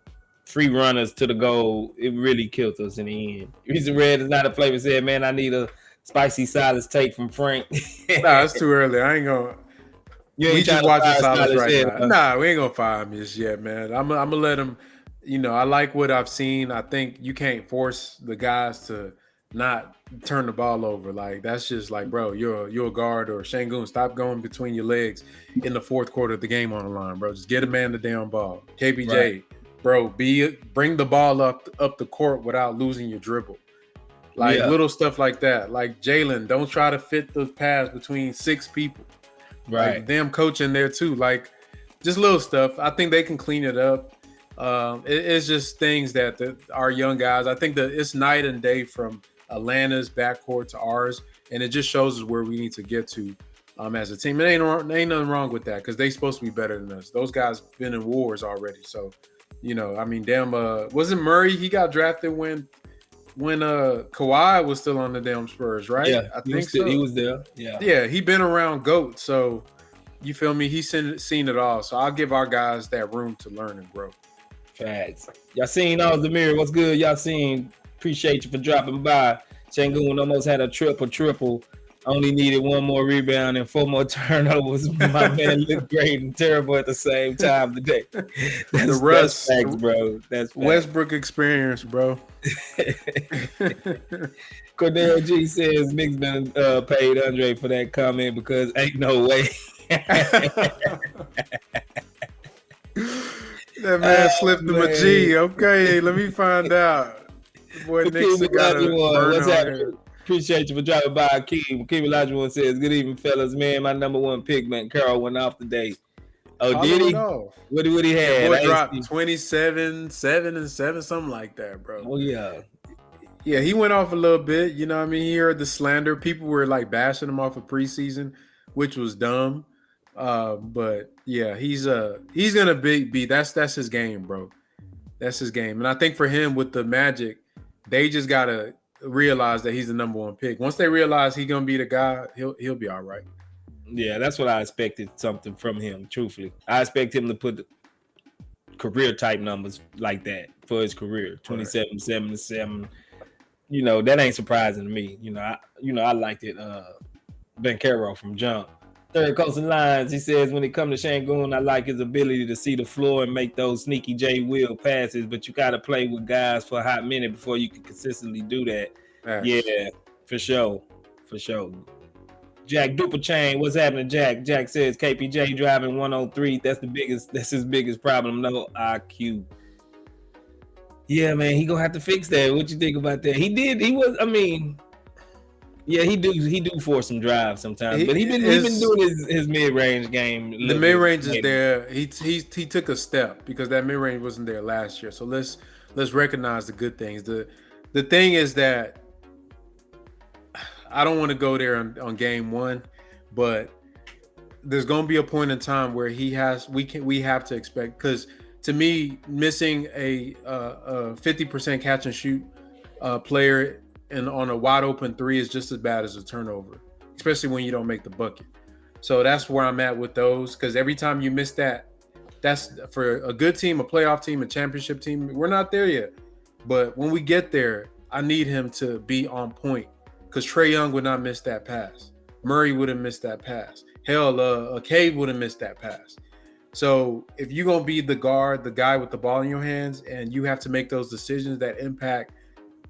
free runners to the goal. It really killed us in the end. Reason Red is not a flavor said, man, I need a spicy silence take from Frank. Nah, it's too early. I ain't gonna. We just watching silence right now. Nah, we ain't gonna fire him just yet, man. I'm gonna let him. I like what I've seen. I think you can't force the guys to not turn the ball over. Like that's just like, bro, you're a guard or Sengun. Stop going between your legs in the fourth quarter of the game on the line, bro. Just get a man the damn ball. KPJ, right. Bro, bring the ball up the court without losing your dribble. Like little stuff like that. Like Jalen, don't try to fit the pass between 6 people. Right. Like, them coaching there too. Like just little stuff. I think they can clean it up. It's just things that our young guys. I think that it's night and day from Atlanta's backcourt to ours, and it just shows us where we need to get to as a team. It ain't nothing wrong with that because they supposed to be better than us. Those guys been in wars already, so I mean, damn. Wasn't Murray? He got drafted when Kawhi was still on the damn Spurs, right? Yeah, I think so. He was there. Yeah. He been around GOAT, so you feel me? He's seen it all. So I'll give our guys that room to learn and grow. Facts. Y'all seen Zamir? What's good? Y'all seen? Appreciate you for dropping by. Sengun almost had a triple. Only needed 1 more rebound and 4 more turnovers. My man looked great and terrible at the same time today. That's facts, bro. That's facts. Westbrook experience, bro. Cordell G says Nick's been paid Andre for that comment because ain't no way. That man slipped him a G. Okay, let me find out. Boy, Nixon got a what's happening? Appreciate you for dropping by, Akeem. Akeem Olajuwon says, good evening, fellas. Man, my number 1 pick, man, Carroll went off today. Oh, did he? What he had? Boy dropped 27, 7 and 7, something like that, bro. Oh, yeah. Yeah, he went off a little bit. You know what I mean? He heard the slander. People were like bashing him off of preseason, which was dumb. But yeah, he's gonna be that's his game, bro. That's his game. And I think for him with the Magic, they just gotta realize that he's the number 1 pick. Once they realize he's gonna be the guy, he'll be all right. Yeah, that's what I expected something from him, truthfully. I expect him to put the career type numbers like that for his career. 27, 7 and 7. That ain't surprising to me. I liked it. Ben Carroll from jump. Third Coastal Lines, he says, when it comes to Sengun, I like his ability to see the floor and make those sneaky J Will passes, but you got to play with guys for a hot minute before you can consistently do that. Nice. Yeah, for sure. Jack Duperchain, what's happening, Jack? Jack says KPJ driving 103. That's his biggest problem. No IQ. Yeah, man, he gonna have to fix that. What you think about that? He was Yeah, he do force some drives sometimes, He but he been is doing his mid range game a the little mid bit range is lately. there. He took a step because that mid range wasn't there last year. So let's recognize the good things. The thing is that I don't want to go there on game one, but there's going to be a point in time where we have to expect, because to me missing a 50% catch and shoot player and on a wide open three is just as bad as a turnover, especially when you don't make the bucket. So that's where I'm at with those, because every time you miss that, that's for a good team, a playoff team, a championship team. We're not there yet, but when we get there, I need him to be on point, because Trae Young would not miss that pass. Murray would have missed that pass. Hell, Cade would have missed that pass. So if you're gonna be the guard, the guy with the ball in your hands, and you have to make those decisions that impact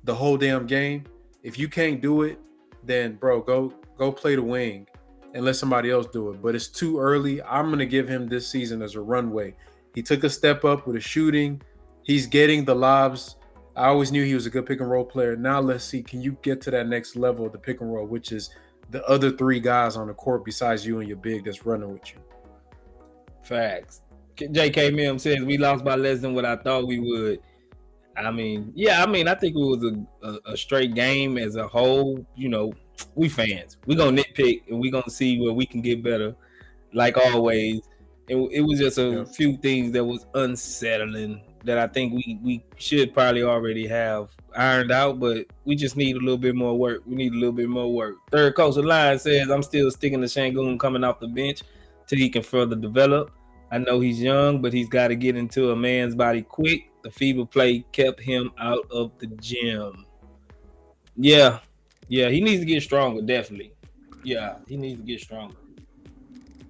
the whole damn game, if you can't do it, then bro, go play the wing and let somebody else do it. But it's too early. I'm gonna give him this season as a runway. He took a step up with a shooting. He's getting the lobs. I always knew he was a good pick and roll player. Now let's see, can you get to that next level of the pick and roll, which is the other three guys on the court besides you and your big that's running with you. Facts. J.K. Mim says we lost by less than what I thought we would. I think it was a straight game as a whole. We fans. We gonna nitpick and we gonna see where we can get better, like always. And it was just a Yeah. few things that was unsettling that I think we should probably already have ironed out, but we just need a little bit more work. We need a little bit more work. Third Coastal Line says I'm still sticking to Sengun coming off the bench till he can further develop. I know he's young, but he's got to get into a man's body quick. The fever play kept him out of the gym. Yeah, yeah, he needs to get stronger. Definitely. Yeah, he needs to get stronger.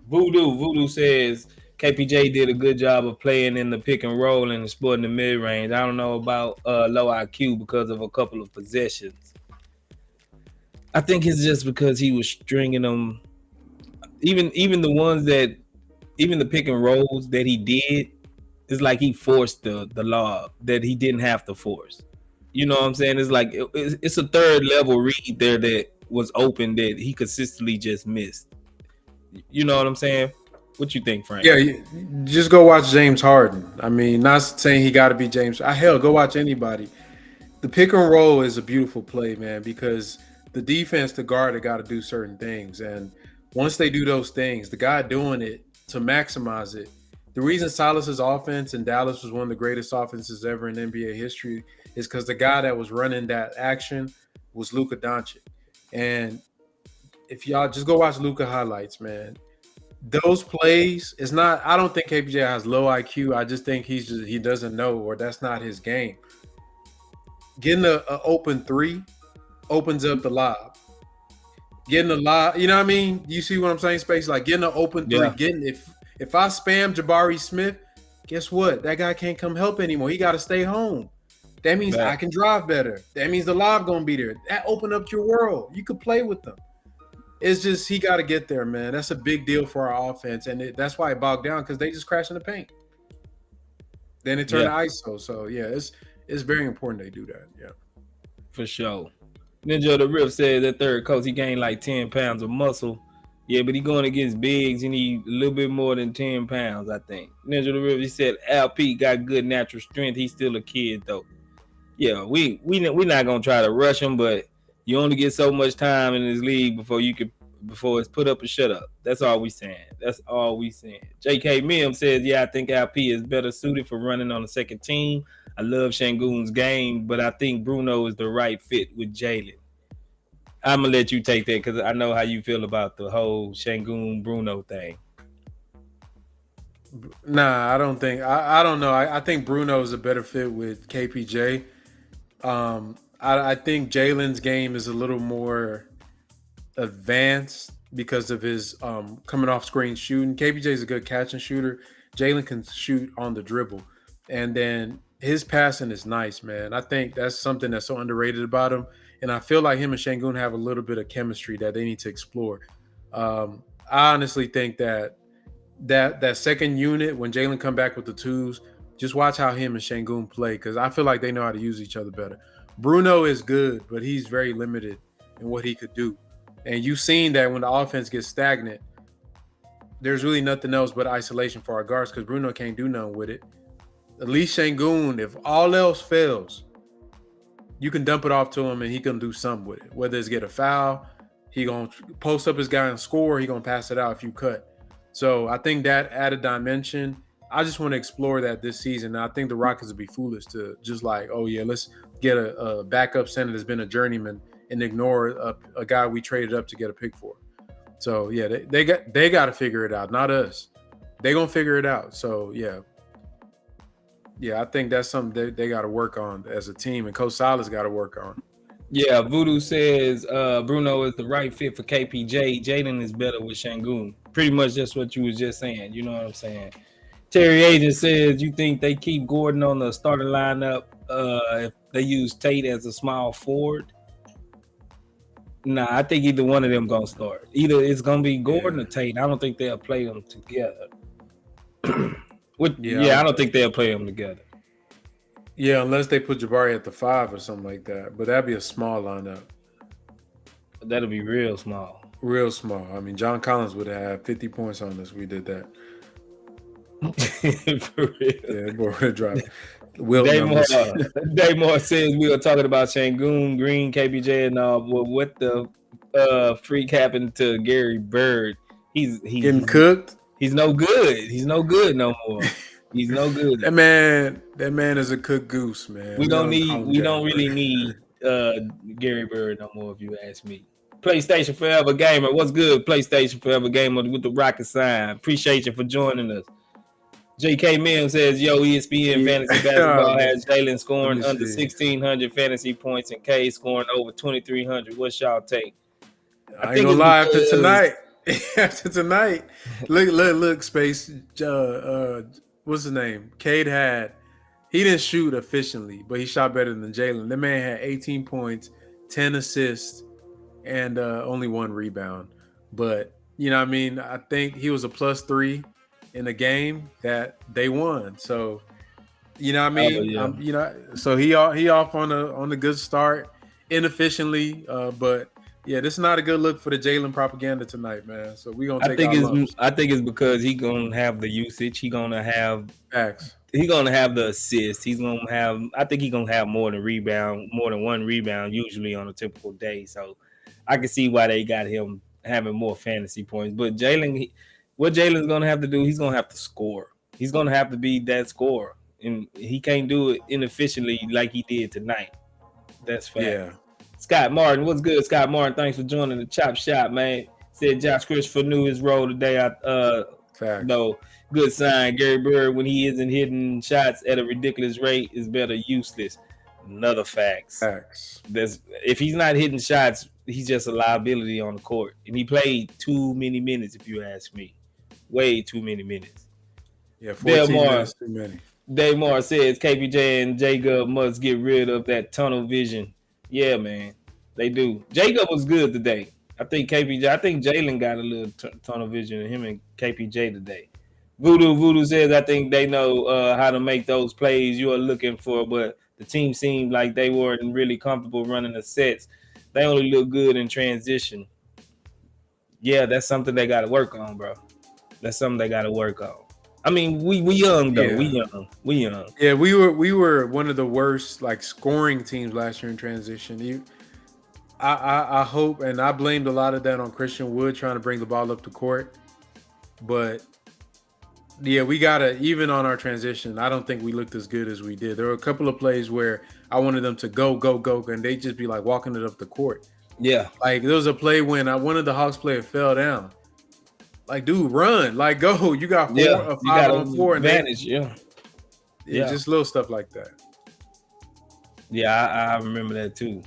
Voodoo says KPJ did a good job of playing in the pick and roll and exploiting the mid range. I don't know about low IQ because of a couple of possessions. I think it's just because he was stringing them. Even the ones that even the pick and rolls that he did, it's like he forced the lob that he didn't have to force. You know what I'm saying? It's like it's a third level read there that was open that he consistently just missed. You know what I'm saying? What you think, Frank? Yeah, just go watch James Harden. I mean, not saying he got to be James. Hell, go watch anybody. The pick and roll is a beautiful play, man, because the defense, the guard, they got to do certain things. And once they do those things, the guy doing it to maximize it. The reason Silas's offense in Dallas was one of the greatest offenses ever in NBA history is because the guy that was running that action was Luka Doncic. And if y'all just go watch Luka highlights, man, those plays, it's not. I don't think KPJ has low IQ. I just think he doesn't know, or that's not his game. Getting a open three opens up the lob. Getting a lob, you know what I mean? You see what I'm saying? Space, like getting an open three. Yeah, Getting if I spam Jabari Smith, guess what? That guy can't come help anymore. He got to stay home. That means I back. can drive better. That means the lob gonna be there. That opened up your world. You could play with them. It's just he got to get there, man. That's a big deal for our offense, and that's why it bogged down, because they just crash in the paint. Then it turned to Yeah, ISO. So yeah, it's very important they do that. Yeah. for sure. Ninja the Rift said that third coach he gained like 10 pounds of muscle. Yeah, but he going against bigs. He need a little bit more than 10 pounds, I think. Ninja the Rift, he said Al P got good natural strength. He's still a kid though. Yeah, we not gonna try to rush him, but you only get so much time in this league before it's put up and shut up. That's all we saying. That's all we saying. J.K. Mim says, yeah, I think LP is better suited for running on the second team. I love Shangun's game, but I think Bruno is the right fit with Jalen. I'm gonna let you take that because I know how you feel about the whole Shangun Bruno thing. Nah, I don't think. I don't know. I think Bruno is a better fit with KPJ. I think Jalen's game is a little more advanced because of his coming off screen shooting. KPJ is a good catch and shooter. Jalen can shoot on the dribble, and then his passing is nice, man. I think that's something that's so underrated about him, and I feel like him and Sengun have a little bit of chemistry that they need to explore. I honestly think that second unit, when Jalen come back with the twos, just watch how him and Sengun play, because I feel like they know how to use each other better. Bruno is good, but he's very limited and what he could do. And you've seen that when the offense gets stagnant, there's really nothing else but isolation for our guards because Bruno can't do nothing with it. At least Sengun, if all else fails, you can dump it off to him and he can do something with it. Whether it's get a foul, he gonna post up his guy and score, he gonna pass it out if you cut. So I think that added dimension. I just want to explore that this season. And I think the Rockets would be foolish to just like, oh yeah, let's get a backup center that's been a journeyman and ignore a guy we traded up to get a pick for. So yeah, they got to figure it out, not us. They gonna figure it out. So yeah, I think that's something they got to work on as a team, and Coach Silas got to work on. Yeah, Voodoo says Bruno is the right fit for KPJ. Jalen is better with Sengun. Pretty much that's what you was just saying. You know what I'm saying? Terry Agent says you think they keep Gordon on the starting lineup if they use Tate as a small forward. Nah, I think either one of them gonna start. Either it's gonna be Gordon or Tate. I don't think they'll play them together. I don't think they'll play them together. Yeah, unless they put Jabari at the 5 or something like that. But that'd be a small lineup. That'll be real small. Real small. I mean, John Collins would have 50 points on us. We did that. For real. Yeah, boy, drop. Dave Moore says we were talking about Sengun, Green, KPJ, and what the freak happened to Gary Bird? He's getting cooked. He's no good. He's no good no more. He's no good. That man is a cooked goose, man. We don't really need Gary Bird no more, if you ask me. PlayStation Forever Gamer, what's good? PlayStation Forever Gamer with the rocket sign. Appreciate you for joining us. JK Mills says, yo, ESPN Fantasy Basketball has Jalen scoring under 1,600 fantasy points and K scoring over 2,300. What's y'all take? I ain't gonna lie, after tonight. After tonight. Look, Space. What's his name? Cade he didn't shoot efficiently, but he shot better than Jalen. That man had 18 points, 10 assists, and only 1 rebound. But, you know what I mean? I think he was a +3 in a game that they won. So, you know what I mean? So he off on a good start, inefficiently, but yeah, this is not a good look for the Jalen propaganda tonight, man. So we gonna take I think it's because he gonna have the usage. He gonna have facts. He gonna have the assist. I think he's gonna have more than one rebound usually on a typical day. So I can see why they got him having more fantasy points. But Jalen, what Jalen's gonna have to do, he's gonna have to score. He's gonna have to be that scorer, and he can't do it inefficiently like he did tonight. That's fact. Yeah. Scott Martin, what's good, Scott Martin? Thanks for joining the Chop Shop, man. Said Josh Christopher knew his role today. No, good sign. Gary Bird, when he isn't hitting shots at a ridiculous rate, is better useless. Another facts. If he's not hitting shots, he's just a liability on the court. And he played too many minutes, if you ask me. Way too many minutes. Yeah, 14 minutes too many. Dave Moore says KPJ and Jacob must get rid of that tunnel vision. Yeah, man, they do. Jacob was good today. I think Jalen got a little tunnel vision in him and KPJ today. Voodoo says I think they know how to make those plays you are looking for, but the team seemed like they weren't really comfortable running the sets. They only look good in transition. Yeah, that's something they got to work on, bro. That's something they got to work on. I mean, we young though. Yeah. We young. Yeah, we were one of the worst like scoring teams last year in transition. I hope, and I blamed a lot of that on Christian Wood trying to bring the ball up the court. But yeah, we gotta, even on our transition, I don't think we looked as good as we did. There were a couple of plays where I wanted them to go, and they just be like walking it up the court. Yeah, like there was a play when one of the Hawks players fell down. Like, dude, run. Like, go. You got 5 on 4 advantage. Yeah, just little stuff like that. Yeah, I remember that too.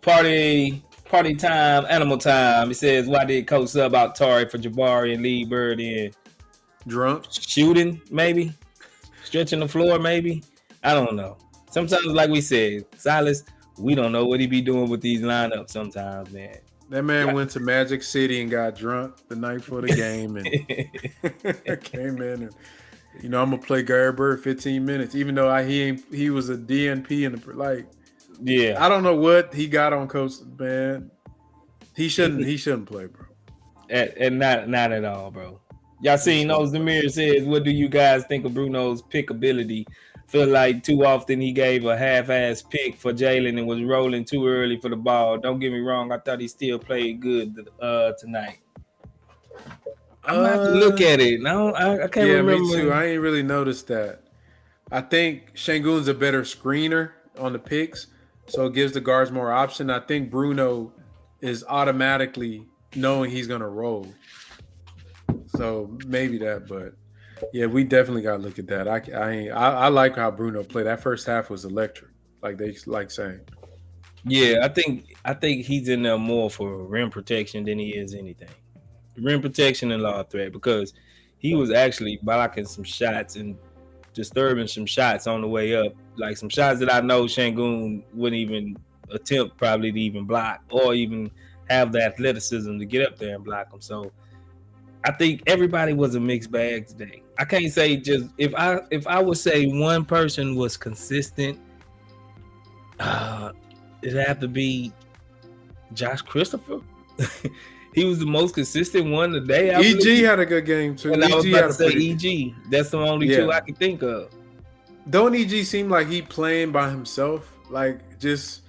Party time, animal time. It says, why did Coach sub out Tari for Jabari and leave Bird in? Drunk? Shooting, maybe? Stretching the floor, maybe? I don't know. Sometimes, like we said, Silas, we don't know what he be doing with these lineups sometimes, man. That man went to Magic City and got drunk the night for the game and came in and, I'm gonna play Gary Bird 15 minutes, even though he was a DNP and like Yeah, I don't know what he got on Coach, man. He shouldn't play, bro. and not at all, bro. Y'all He seen shouldn't those? play. Demir says, "What do you guys think of Bruno's pick ability? Feel like too often he gave a half-ass pick for Jalen and was rolling too early for the ball. Don't get me wrong, I thought he still played good tonight. I'm gonna have to look Uh, at it. No, I can't yeah, me too. remember. I ain't really noticed that. I think Shangun's a better screener on the picks, so it gives the guards more option. I think Bruno is automatically knowing he's gonna roll, so maybe that. But yeah, we definitely got to look at that. I like how Bruno played. That first half was electric, like they like saying. Yeah, I think he's in there more for rim protection than he is anything. Rim protection and law threat because he was actually blocking some shots and disturbing some shots on the way up, like some shots that I know Shangun wouldn't even attempt probably to even block or even have the athleticism to get up there and block them. So I think everybody was a mixed bag today. I can't say just if I would say one person was consistent, uh, it'd have to be Josh Christopher. He was the most consistent one today, I EG believe. had a good game too. And I was EG about had to a say pretty EG. That's the only two I yeah. could think of. Don't EG seem like he playing by himself? Like just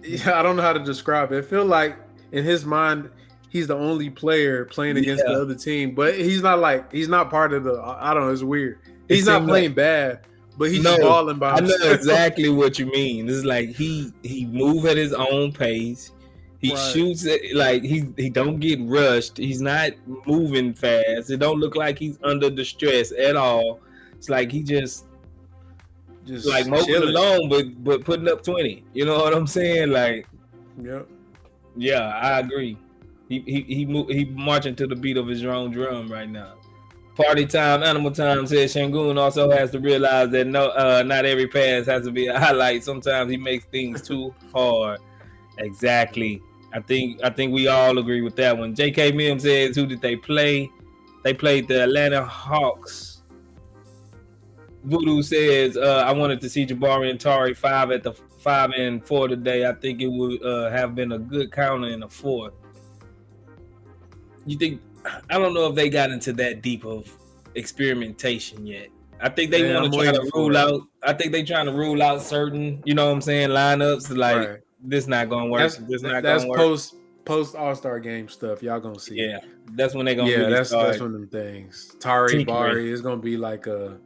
yeah, I don't know how to describe it. I feel like in his mind he's the only player playing against the Yeah, other team, but he's not part of the. I don't know. It's weird. it He's not seemed like playing bad, but he's just no. balling by I know himself. exactly what you mean. It's like he move at his own pace. He Right. shoots it like he don't get rushed. He's not moving fast. It don't look like he's under distress at all. It's like he just like Just moping chilling. along, but putting up 20. You know what I'm saying? Like, Yep. yeah, I agree. He marching to the beat of his own drum right now. Party time, animal time says Shangun also has to realize that not every pass has to be a highlight. Sometimes he makes things too hard. Exactly. I think we all agree with that one. J.K. Mims says, who did they play? They played the Atlanta Hawks. Voodoo says, I wanted to see Jabari and Tari 5 and 4 today. I think it would have been a good counter in a fourth. You think? I don't know if they got into that deep of experimentation yet. I think they Hey, want I'm to try waiting to for rule it. out. I think they trying to rule out certain, you know what I'm saying, lineups. Like Right. this not gonna work. This not That's gonna work. post All-Star game stuff. Y'all gonna see. Yeah, that's when they gonna Yeah, really that's start one of them things. Tari tinkering. Bari is gonna be like a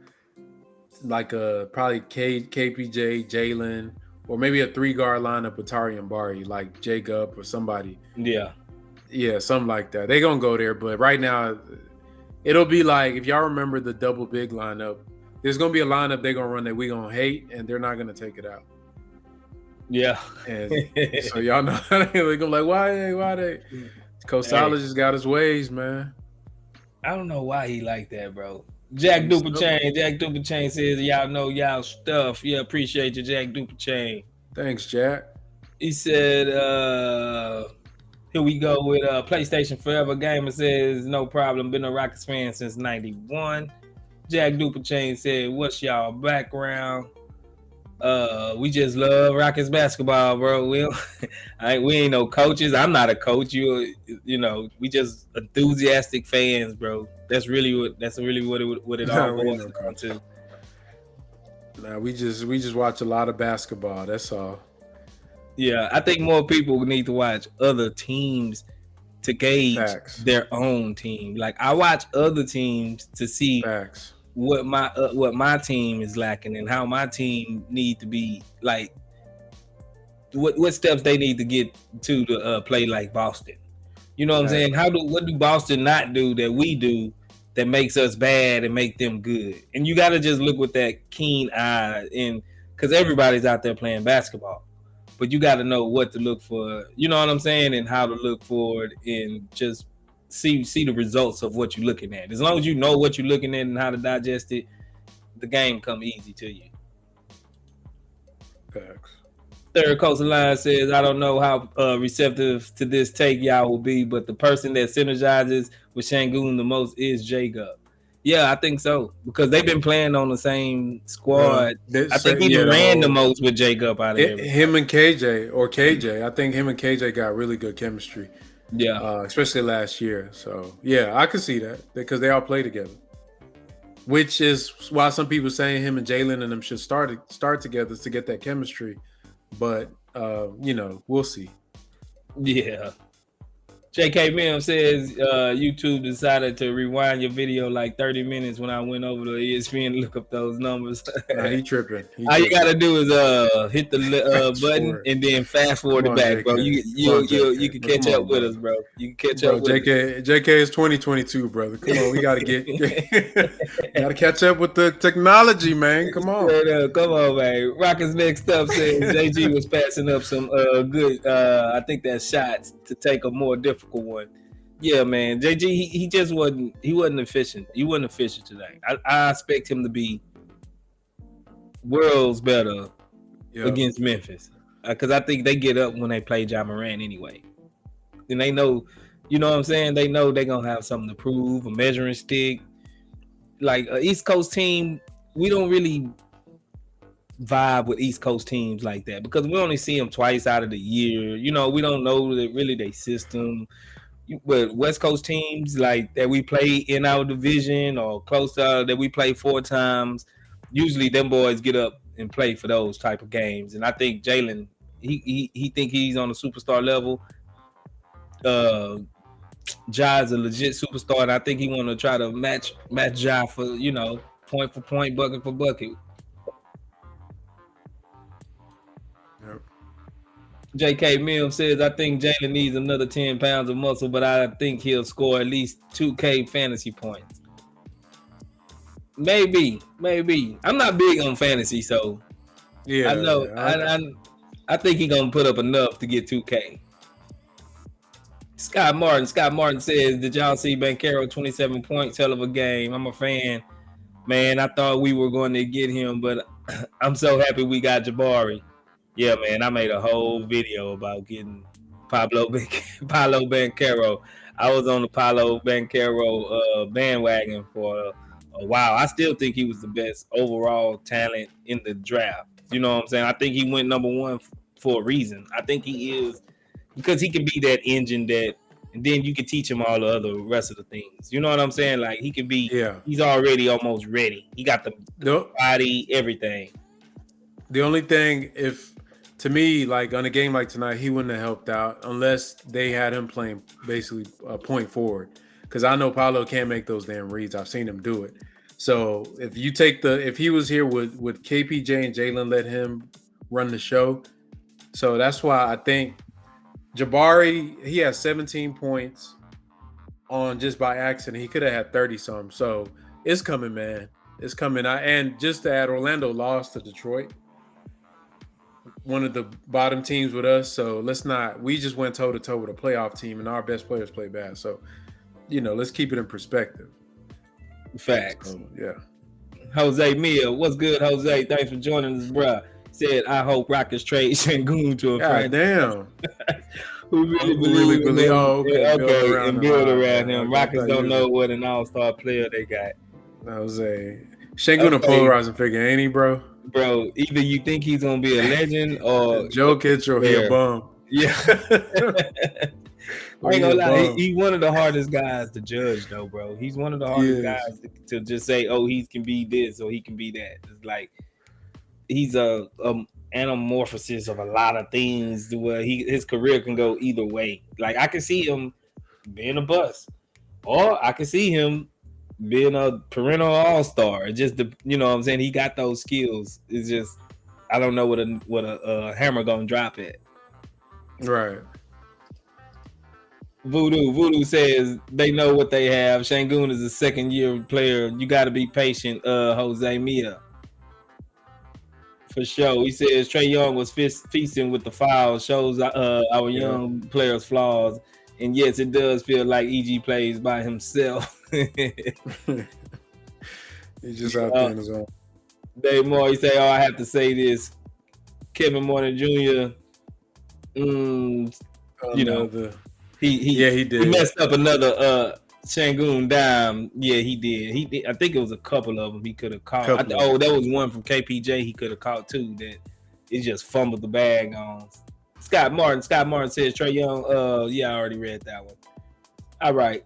probably KPJ Jalen or maybe a 3 guard lineup with Tari and Bari like Jacob or somebody. Yeah, Yeah, something like that. They gonna go there, but right now it'll be like if y'all remember the double big lineup. There's gonna be a lineup they're gonna run that we gonna hate, and they're not gonna take it out. yeah. And so y'all know they're gonna like why they Coach Hey, Salah just got his ways, man. I don't know why he like that, bro. Jack He's stubborn. Duperchain says, y'all know y'all stuff. Yeah, appreciate you, Jack Duperchain. Thanks, Jack. He said, here we go with PlayStation Forever Gamer says, no problem. Been a Rockets fan since 91. Jack Duperchain said, what's y'all background? We just love Rockets basketball, bro. We ain't no coaches. I'm not a coach. We just enthusiastic fans, bro. That's really what it all No, we boils no down coach. to. Nah, we just watch a lot of basketball. That's all. Yeah, I think more people need to watch other teams to gauge Facts. their own team. Like I watch other teams to see Facts. what my team is lacking and how my team need to be like what steps they need to get to play like Boston. You know what I'm saying? What do Boston not do that we do that makes us bad and make them good? And you got to just look with that keen eye, and because everybody's out there playing basketball, but you got to know what to look for. You know what I'm saying, and how to look for it, and just see the results of what you're looking at. As long as you know what you're looking at and how to digest it, the game come easy to you. Facts. Third Coastal Line says, I don't know how receptive to this take y'all will be, but the person that synergizes with Shangun the most is Jacob. Yeah, I think so because they've been playing on the same Uh, squad. they I think say, he yeah, the ran the whole most with Jacob out of him everybody. and KJ. I think him and KJ got really good chemistry, Yeah, especially last year. So yeah, I could see that because they all play together. Which is why some people saying him and Jalen and them should start together to get that chemistry. But we'll see. yeah. JK Mim says YouTube decided to rewind your video like 30 minutes when I went over to ESPN to look up those numbers. Nah, he tripping. He All you tripping. gotta do is hit the Fast button forward. and then fast Come forward it on, back, bro. JK. Come on, You JK. can Bro, catch come up on, with us, brother. bro. You can catch up Bro, with JK is 2022, brother. Come on, we gotta us. gotta catch up with the technology, man. Come on. Straight up, come on, man. Rockets next up says JG was passing up some good I think that's shots to take a more difficult one. Yeah, man. JG he just wasn't efficient. He wasn't efficient today. I expect him to be worlds better Yep. against Memphis. Because I think they get up when they play Ja Morant anyway. And they know, you know what I'm saying? They know they're gonna have something to prove, a measuring stick. Like an East Coast team, we don't really vibe with East Coast teams like that because we only see them twice out of the year. You know, we don't know that really their system. But West Coast teams like that we play in our division or close to that we play 4 times. Usually, them boys get up and play for those type of games. And I think Jalen, he think he's on a superstar level. Ja is a legit superstar, and I think he want to try to match Ja for point for point, bucket for bucket. Yep. JK Mills says, I think Jalen needs another 10 pounds of muscle, but I think he'll score at least 2K fantasy points. Maybe. I'm not big on fantasy, so Yeah. I know. Yeah, I think he's going to put up enough to get 2K. Scott Martin says, did y'all see Bankero 27 points? Hell of a game. I'm a fan. Man, I thought we were going to get him, but I'm so happy we got Jabari. Yeah, man, I made a whole video about getting Paolo Banchero. I was on the Paolo Banchero bandwagon for a while. I still think he was the best overall talent in the draft. You know what I'm saying? I think he went number one for a reason. I think he is because he can be that engine and then you can teach him all the other rest of the things. You know what I'm saying? Like he can be, he's already almost ready. He got the body, everything. The only thing, to me, like on a game like tonight, he wouldn't have helped out unless they had him playing basically a point forward. Because I know Paolo can't make those damn reads. I've seen him do it. So if he was here with KPJ and Jalen, let him run the show. So that's why I think Jabari, he has 17 points on just by accident. He could have had 30 some. So it's coming, man. It's coming. And just to add, Orlando lost to Detroit, one of the bottom teams with us. So we just went toe to toe with a playoff team and our best players play bad. So, let's keep it in perspective. Facts. So, yeah. Jose Mia, what's good, Jose? Thanks for joining us, bro. Said, I hope Rockets trade Sengun to a God franchise. Damn. Who really believe? Okay, and build around him. Rockets don't know what an all-star player they got. Jose. Sengun a polarizing figure, ain't he, bro? Bro, either you think he's gonna be a legend or Jokic or he a bum. Yeah. I ain't gonna lie, he's one of the hardest guys to judge, though, bro. He's one of the hardest guys to just say, oh, he can be this or he can be that. It's like he's a anamorphosis of a lot of things where his career can go either way. Like I can see him being a bust, or I can see him being a perennial all-star. It just you know what I'm saying, he got those skills. It's just I don't know what a hammer gonna drop at. Right. Voodoo says they know what they have. Sengun is a second-year player. You got to be patient, Jose Mia. For sure. He says Trae Young was feasting with the fouls. Shows our young players' flaws. And yes, it does feel like EG plays by himself. He's just out there in his own. Dave Moore, he say, I have to say this. Kevin Morton Jr., he did. He messed up another Sengun dime. Yeah, he did. He did. I think it was a couple of them he could have caught. Couple of them. That was one from KPJ he could have caught too. That he just fumbled the bag on. Scott Martin. Scott Martin says Trey Young. Yeah, I already read that one. All right.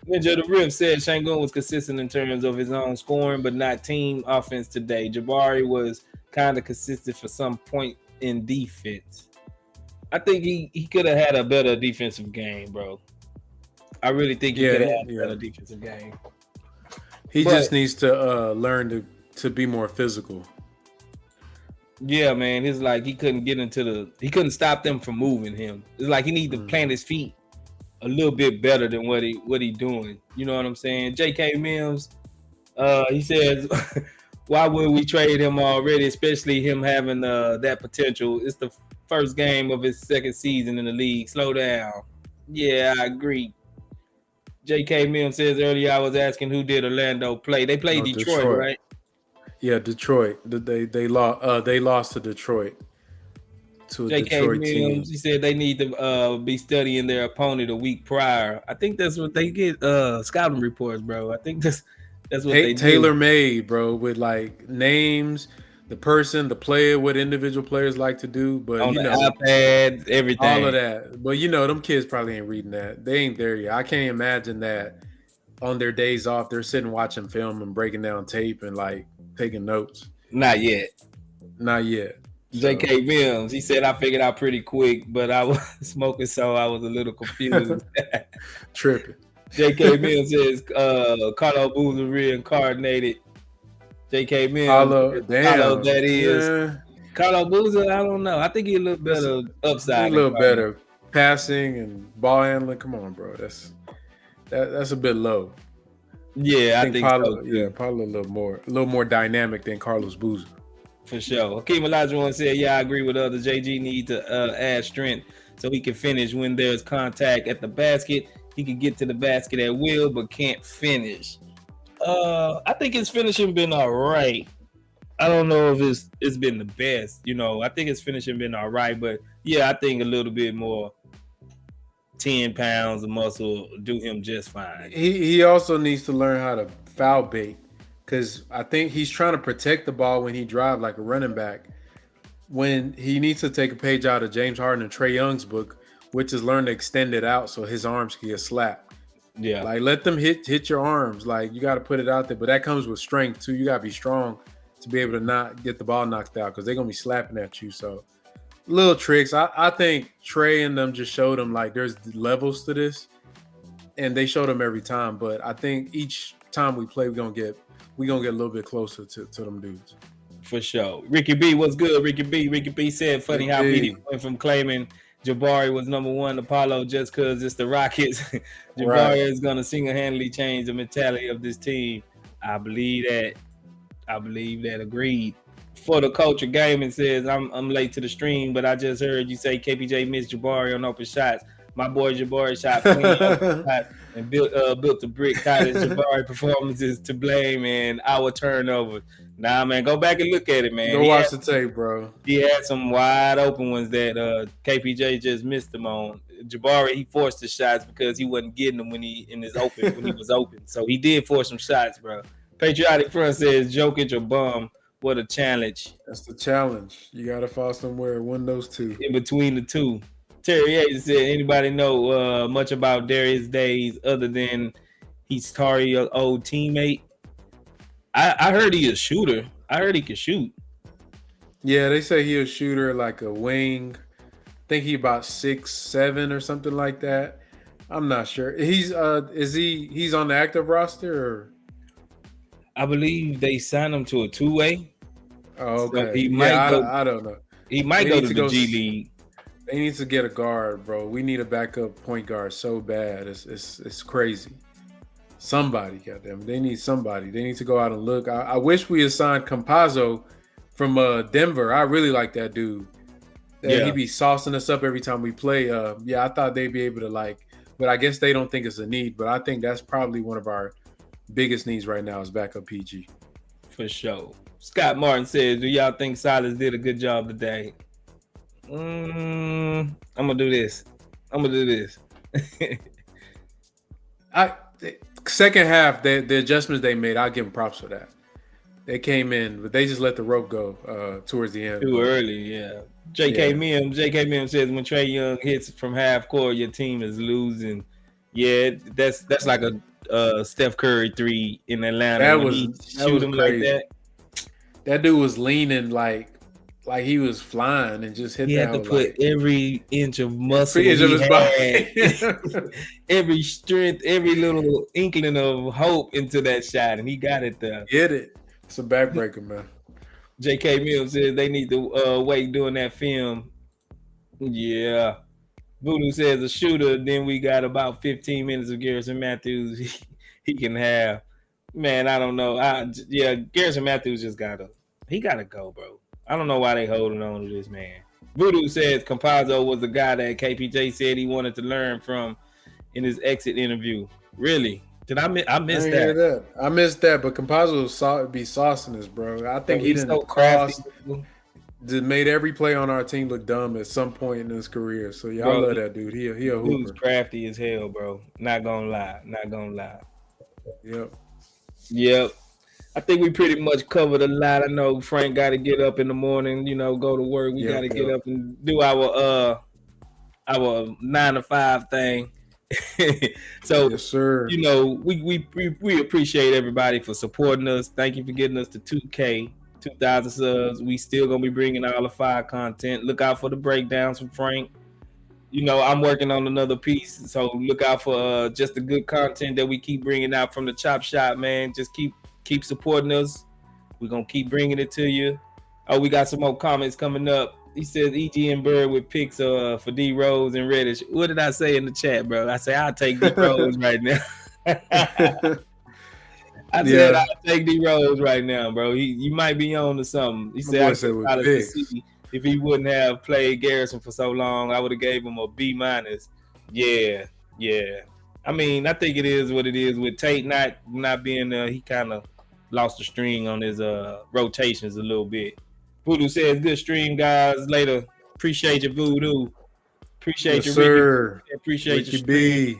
Ninja the Rip said Sengun was consistent in terms of his own scoring, but not team offense today. Jabari was kind of consistent for some point in defense. I think he could have had a better defensive game, bro. I really think he could have had a better defensive game. He just needs to learn to be more physical. Yeah, man. It's like he couldn't stop them from moving him. It's like he need to plant his feet a little bit better than what he doing. You know what I'm saying? J.K. Mims, he says, why would we trade him already, especially him having that potential? It's the first game of his second season in the league. Slow down. Yeah, I agree. J.K. Mims says earlier I was asking who did Orlando play. They played Detroit, right? Yeah, Detroit. They lost to Detroit. To a Detroit team. He said they need to be studying their opponent a week prior. I think that's what they get scouting reports, bro. I think that's what they tailor made, bro, with like names, the person, the player, what individual players like to do, but on the iPad, everything, all of that. But them kids probably ain't reading that. They ain't there yet. I can't imagine that on their days off they're sitting watching film and breaking down tape and like taking notes. Not yet. J.K. Mims, he said I figured out pretty quick, but I was smoking, so I was a little confused. Tripping. J.K. Mims says Carlo Boozer reincarnated. J.K. Mims, Carlo, that is. Yeah. Carlo Boozer, I don't know. I think he's a little better upside. A little better passing and ball handling. Come on, bro. That's a bit low. Yeah, I think Paulo, so. Yeah, probably a little more dynamic than Carlos Boozer. For sure. Hakeem Olajuwon said, yeah, I agree with others. JG need to add strength so he can finish when there's contact at the basket. He can get to the basket at will, but can't finish. I think his finishing been all right. I don't know if it's been the best. I think his finishing been all right, but yeah, I think a little bit more 10 pounds of muscle do him just fine. He also needs to learn how to foul bait. Because I think he's trying to protect the ball when he drives like a running back. When he needs to take a page out of James Harden and Trae Young's book, which is learn to extend it out so his arms can get slapped. Yeah. Like let them hit your arms. Like you got to put it out there. But that comes with strength too. You got to be strong to be able to not get the ball knocked out because they're going to be slapping at you. So little tricks. I think Trae and them just showed them like there's levels to this. And they showed them every time. But I think each time we play, we're going to get a little bit closer to them dudes. For sure. Ricky B, what's good, Ricky B? Ricky B said, funny how he went from claiming Jabari was number one Apollo just because it's the Rockets. Jabari is going to single-handedly change the mentality of this team. I believe that. Agreed. For the Culture Gaming says, I'm late to the stream, but I just heard you say KPJ missed Jabari on open shots. My boy Jabari shot and built the brick cottage. Jabari performances to blame and our turnover. Nah, man, go back and look at it, man. Go watch the tape, bro. He had some wide open ones that KPJ just missed him on. Jabari, he forced the shots because he wasn't getting them when he was open. So he did force some shots, bro. Patriotic Front says Jokic or bum. What a challenge. That's the challenge. You got to fall somewhere and win those two. In between the two. Terry Hayes said, anybody know much about Darius Days other than he's Tari's old teammate? I heard he a shooter. I heard he can shoot. Yeah, they say he a shooter like a wing. I think he about 6'7" or something like that. I'm not sure. He's he's on the active roster or? I believe they signed him to a two-way. Oh, okay. So he might I don't know. He might go to the G League. They need to get a guard, bro. We need a backup point guard so bad. It's crazy. Somebody, goddamn. They need somebody. They need to go out and look. I wish we assigned Campazzo from Denver. I really like that dude. He'd be saucing us up every time we play. I thought they'd be able to but I guess they don't think it's a need. But I think that's probably one of our biggest needs right now is backup PG. For sure. Scott Martin says, do y'all think Silas did a good job today? I'm gonna do this. second half, the adjustments they made, I'll give them props for that. They came in, but they just let the rope go towards the end. Too early, yeah. J.K. Mims says when Trae Young hits from half court, your team is losing. Yeah, that's like a Steph Curry 3 in Atlanta That when was he that shoot was him like crazy. that. That dude was leaning like he was flying and just hit He had that to with put like every inch of muscle free edge of he his had, body. every strength, every little inkling of hope into that shot, and he got it there. Get it? It's a backbreaker, man. J.K. Mims says they need to wait doing that film. Yeah. Voodoo says a shooter. Then we got about 15 minutes of Garrison Matthews. He can have. Man, I don't know. Garrison Matthews he gotta go, bro. I don't know why they holding on to this man. Voodoo says Compazzo was the guy that KPJ said he wanted to learn from in his exit interview. Really? Did I I miss didn't hear that? that. I missed that, but Compazzo be saucing us, bro. I think Bro, he he's so didn't crafty, cross, just made every play on our team look dumb at some point in his career. So yeah, I bro. love that dude. He a Dude's hooper. crafty as hell, bro. Not gonna lie. Not gonna lie. Yep. Yep. I think we pretty much covered a lot. I know Frank got to get up in the morning, go to work. We got Yep. to get Yep. up and do our 9 to 5 thing. So, Yes, sir. we appreciate everybody for supporting us. Thank you for getting us to 2K, 2,000 subs. We still gonna be bringing all the fire content. Look out for the breakdowns from Frank. I'm working on another piece, so look out for just the good content that we keep bringing out from the Chop Shop, man. Just keep supporting us. We're gonna keep bringing it to you. Oh, we got some more comments coming up. He says EG and Bird with picks for D Rose and Reddish. What did I say in the chat, bro? I say I'll take D Rose right now. I said Yeah. I'll take D Rose right now, bro. You might be on to something. He My said I boy guess said with out of to picks. see if he wouldn't have played Garrison for so long, I would have gave him a B minus. Yeah, yeah. I mean, I think it is what it is with Tate not being he kind of lost the string on his rotations a little bit. Voodoo says good stream, guys. Later. Appreciate your Voodoo. Appreciate Yes, your Ricky. sir. Appreciate your Ricky stream. B,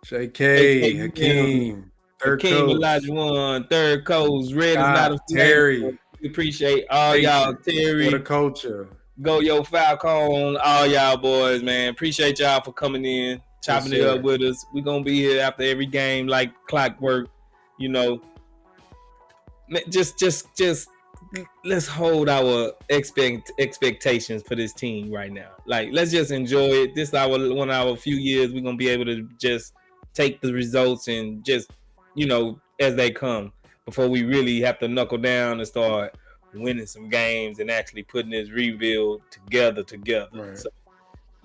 JK, JK Williams, Hakeem, third Hakeem coach, Elijah 1, third coach. Red is not a Scott, flame. Terry, We appreciate all y'all. Matrix. What a Terry, culture. Go Yo Falcon, all y'all boys, man. Appreciate y'all for coming in, Yes, chopping it up sir. with us. We're gonna be here after every game like clockwork, you know. Just let's hold our expectations for this team right now. Like, let's just enjoy it. This one of our few years we're gonna be able to just take the results and just as they come before we really have to knuckle down and start winning some games and actually putting this rebuild together. Right. So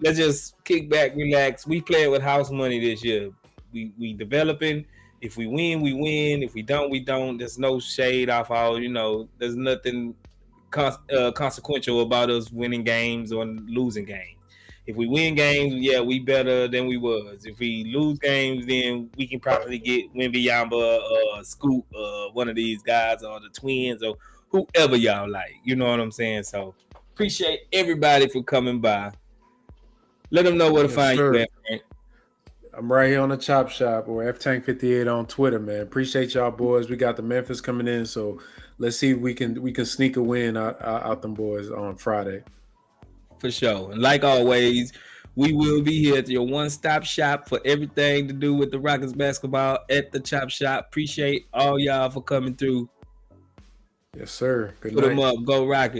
let's just kick back, relax. We played with house money this year. We developing. If we win, we win. If we don't, we don't. There's no shade off all. There's nothing consequential about us winning games or losing games. If we win games, yeah, we better than we was. If we lose games, then we can probably get Wimbyamba, Scoop, one of these guys, or the Twins, or whoever y'all like. You know what I'm saying? So appreciate everybody for coming by. Let them know where to Yes, find you sir. at, Frank. I'm right here on the Chop Shop or FTank58 on Twitter, man. Appreciate y'all boys. We got the Memphis coming in, so let's see if we can sneak a win out them boys on Friday. For sure. And like always, we will be here at your one-stop shop for everything to do with the Rockets basketball at the Chop Shop. Appreciate all y'all for coming through. Yes, sir. Good Put night. them up. Go Rockets.